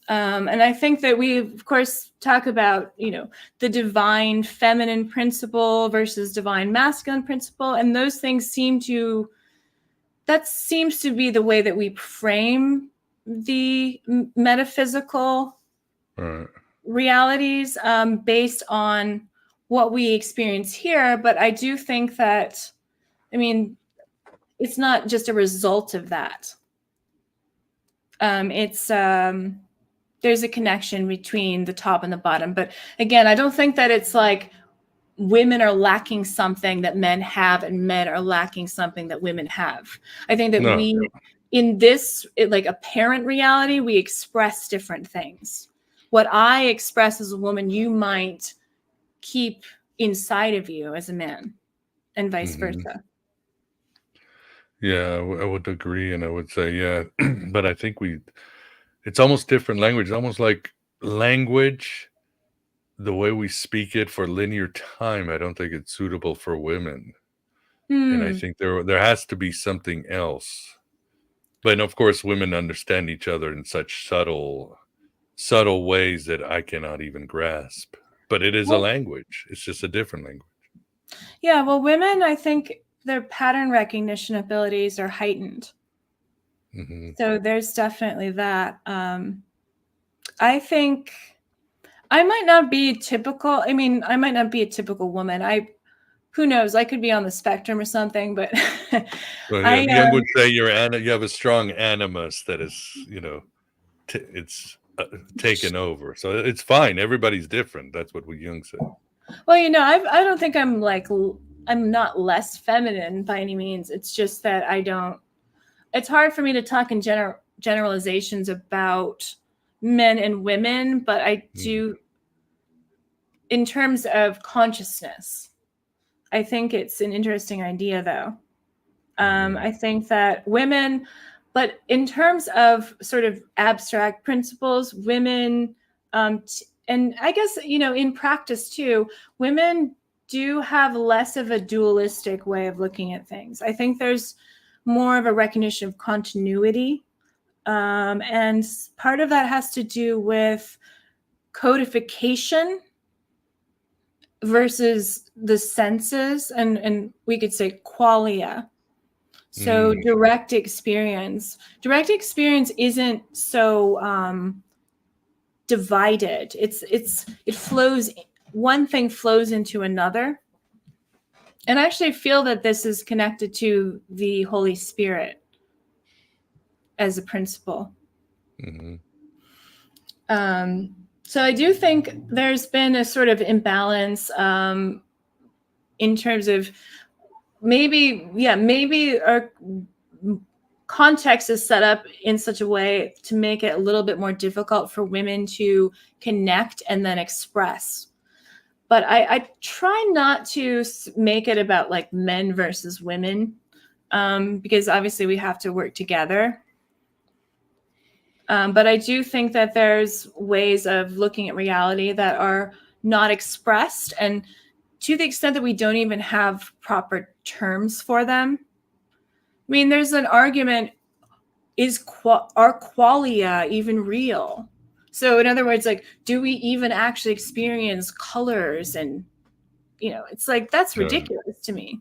And I think that we, of course, talk about, you know, the divine feminine principle versus divine masculine principle. And those things seems to be the way that we frame the metaphysical realities based on what we experience here. But I do think that, I mean, it's not just a result of that. There's a connection between the top and the bottom. But again, I don't think that it's like women are lacking something that men have and men are lacking something that women have. I think that in this, like apparent reality, we express different things. What I express as a woman, you might keep inside of you as a man, and vice versa. Yeah, I would agree. And I would say, yeah, but I think it's almost different language, almost like language, the way we speak it for linear time. I don't think it's suitable for women. And I think there has to be something else. But of course, women understand each other in such subtle ways that I cannot even grasp. But it is a language. It's just a different language. Yeah, well, women, I think their pattern recognition abilities are heightened. So there's definitely that. I think I might not be typical. I mean, I might not be a typical woman. Who knows? I could be on the spectrum or something, but Well, yeah, Jung would say you have a strong animus that is, you know, it's taken over. So it's fine. Everybody's different. That's what Jung said. Well, you know, I don't think I'm not less feminine by any means. It's just that it's hard for me to talk in generalizations about men and women, but I do, in terms of consciousness, I think it's an interesting idea, though. I think that women, but in terms of sort of abstract principles, women, and I guess, in practice too, women do have less of a dualistic way of looking at things. I think there's more of a recognition of continuity. And part of that has to do with codification versus the senses, and we could say qualia. So direct experience isn't so divided. It flows, one thing flows into another. And I actually feel that this is connected to the Holy Spirit as a principle. So I do think there's been a sort of imbalance in terms of maybe our context is set up in such a way to make it a little bit more difficult for women to connect and then express. But I try not to make it about like men versus women, because obviously we have to work together. But I do think that there's ways of looking at reality that are not expressed, and to the extent that we don't even have proper terms for them. I mean, there's an argument, are qualia even real? So in other words, like, do we even actually experience colors? And, it's like, that's ridiculous to me.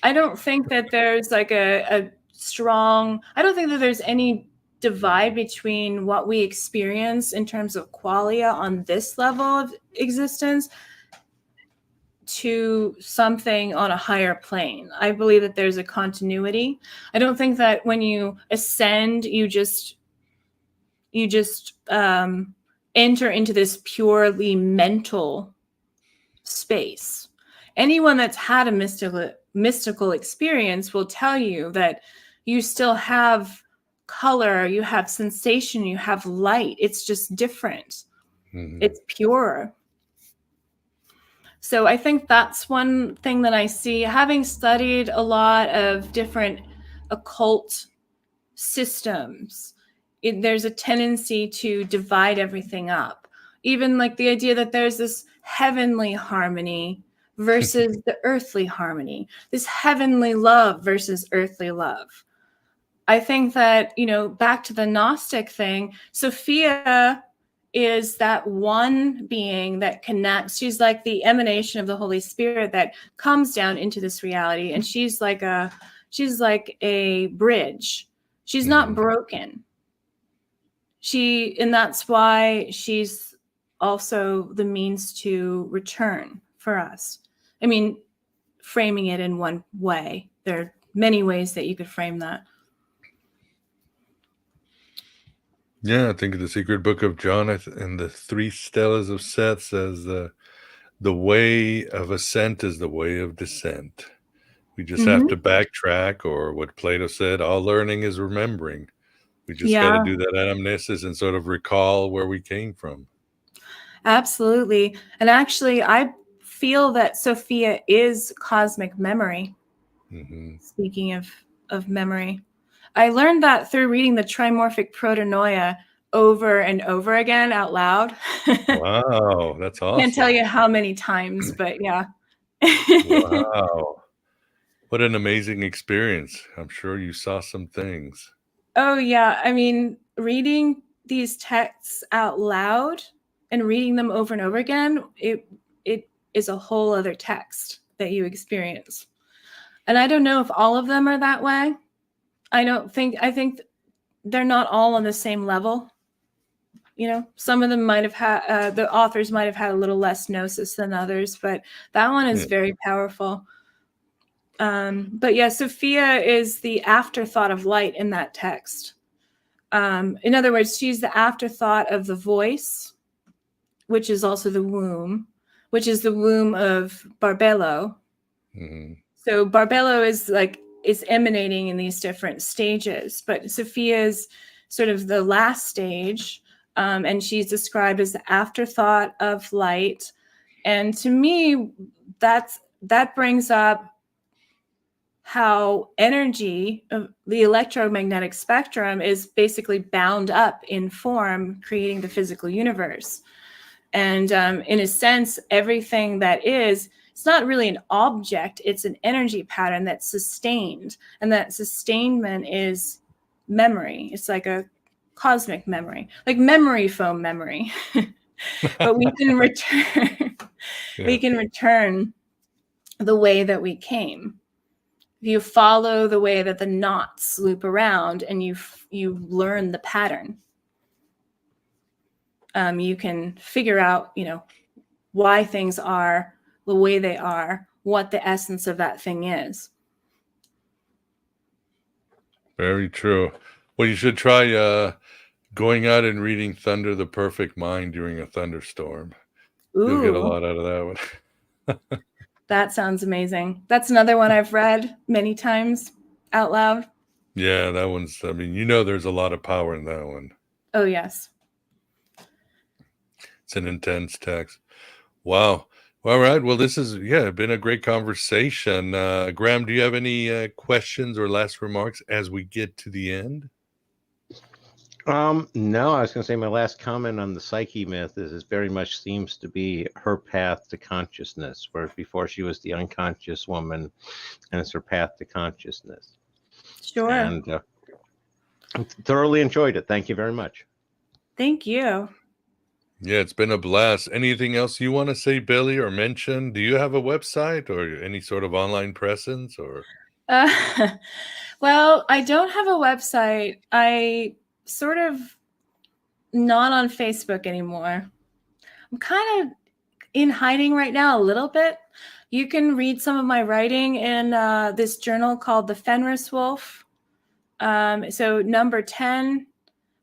I don't think that there's like I don't think that there's any divide between what we experience in terms of qualia on this level of existence to something on a higher plane. I believe that there's a continuity. I don't think that when you ascend, you just enter into this purely mental space. Anyone that's had a mystical experience will tell you that you still have color, you have sensation, you have light. It's just different. It's pure. So I think that's one thing that I see, having studied a lot of different occult systems. There's a tendency to divide everything up. Even like the idea that there's this heavenly harmony versus the earthly harmony, this heavenly love versus earthly love. I think that, back to the Gnostic thing, Sophia is that one being that connects. She's like the emanation of the Holy Spirit that comes down into this reality. And she's like a bridge. She's not broken. And that's why she's also the means to return for us. I mean, framing it in one way. There are many ways that you could frame that. Yeah, I think the Secret Book of John and the 3 Stellas of Seth says the way of ascent is the way of descent. We just have to backtrack, or what Plato said, all learning is remembering. We just got to do that anamnesis and sort of recall where we came from. Absolutely. And actually, I feel that Sophia is cosmic memory. Speaking of memory, I learned that through reading the Trimorphic Protonoia over and over again out loud. Wow, that's awesome. Can't tell you how many times, but yeah. Wow. What an amazing experience. I'm sure you saw some things. Oh, yeah. I mean, reading these texts out loud and reading them over and over again, it is a whole other text that you experience. And I don't know if all of them are that way. I think they're not all on the same level. Some of them might have had, the authors might have had a little less gnosis than others, but that one is very powerful. But yeah, Sophia is the afterthought of light in that text. In other words, she's the afterthought of the voice, which is also the womb, which is the womb of Barbelo. So Barbelo is emanating in these different stages, but Sophia is sort of the last stage. And she's described as the afterthought of light. And to me, that brings up how energy of the electromagnetic spectrum is basically bound up in form, creating the physical universe. And in a sense, everything that is, it's not really an object, it's an energy pattern that's sustained. And that sustainment is memory. It's like a cosmic memory, like memory foam memory. But we can return, we can return the way that we came. If you follow the way that the knots loop around and you learn the pattern, you can figure out, why things are the way they are, what the essence of that thing is. Very true. Well, you should try going out and reading Thunder the Perfect Mind during a thunderstorm. Ooh, you'll get a lot out of that one. That sounds amazing. That's another one I've read many times out loud. Yeah, that one's, there's a lot of power in that one. Oh, yes. It's an intense text. Wow. All right. Well, this has been a great conversation. Graham, do you have any questions or last remarks as we get to the end? No, I was going to say my last comment on the psyche myth is it very much seems to be her path to consciousness, where before she was the unconscious woman, and it's her path to consciousness. Sure. And thoroughly enjoyed it. Thank you very much. Thank you. Yeah, it's been a blast. Anything else you want to say, Billie, or mention? Do you have a website or any sort of online presence? Or well, I don't have a website. I sort of not on Facebook anymore. I'm kind of in hiding right now a little bit. You can read some of my writing in this journal called The Fenris Wolf. So number 10,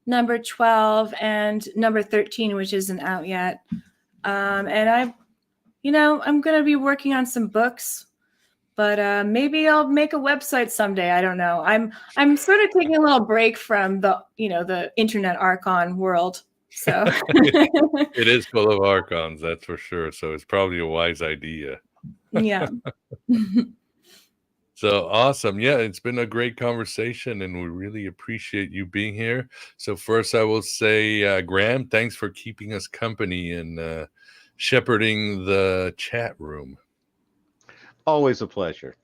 number 12, and number 13, which isn't out yet. And I'm going to be working on some books, but maybe I'll make a website someday. I don't know. I'm sort of taking a little break from the internet Archon world. So it is full of Archons, that's for sure. So it's probably a wise idea. Yeah. So awesome. Yeah, it's been a great conversation and we really appreciate you being here. So first I will say, Graham, thanks for keeping us company and shepherding the chat room. Always a pleasure.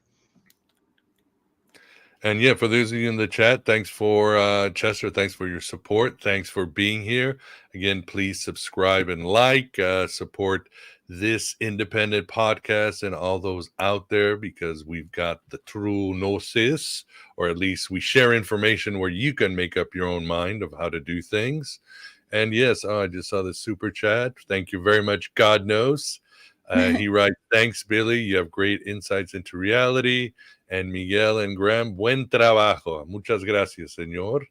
And yeah, for those of you in the chat, thanks for Chester. Thanks for your support. Thanks for being here. Again, please subscribe and like, support this independent podcast and all those out there, because we've got the true gnosis, or at least we share information where you can make up your own mind of how to do things. And yes, I just saw the super chat. Thank you very much. God knows. He writes, thanks, Billie. You have great insights into reality. And Miguel and Graham, buen trabajo. Muchas gracias, señor.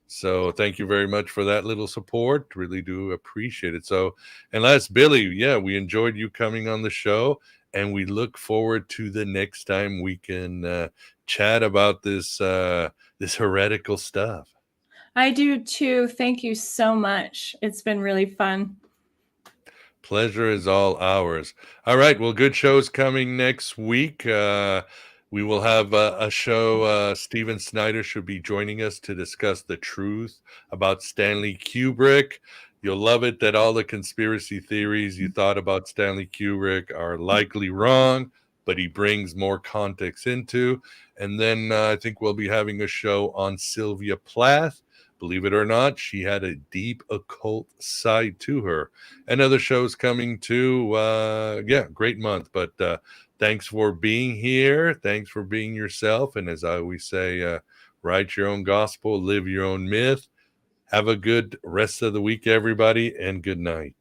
So thank you very much for that little support. Really do appreciate it. So, and last, Billie, we enjoyed you coming on the show, and we look forward to the next time we can chat about this heretical stuff. I do too. Thank you so much. It's been really fun. Pleasure is all ours. All right. Well, good shows coming next week. We will have a show. Steven Snyder should be joining us to discuss the truth about Stanley Kubrick. You'll love it that all the conspiracy theories you thought about Stanley Kubrick are likely wrong, but he brings more context into. And then I think we'll be having a show on Sylvia Plath. Believe it or not, she had a deep occult side to her. And other shows coming too. Great month. But thanks for being here. Thanks for being yourself. And as I always say, write your own gospel, live your own myth. Have a good rest of the week, everybody, and good night.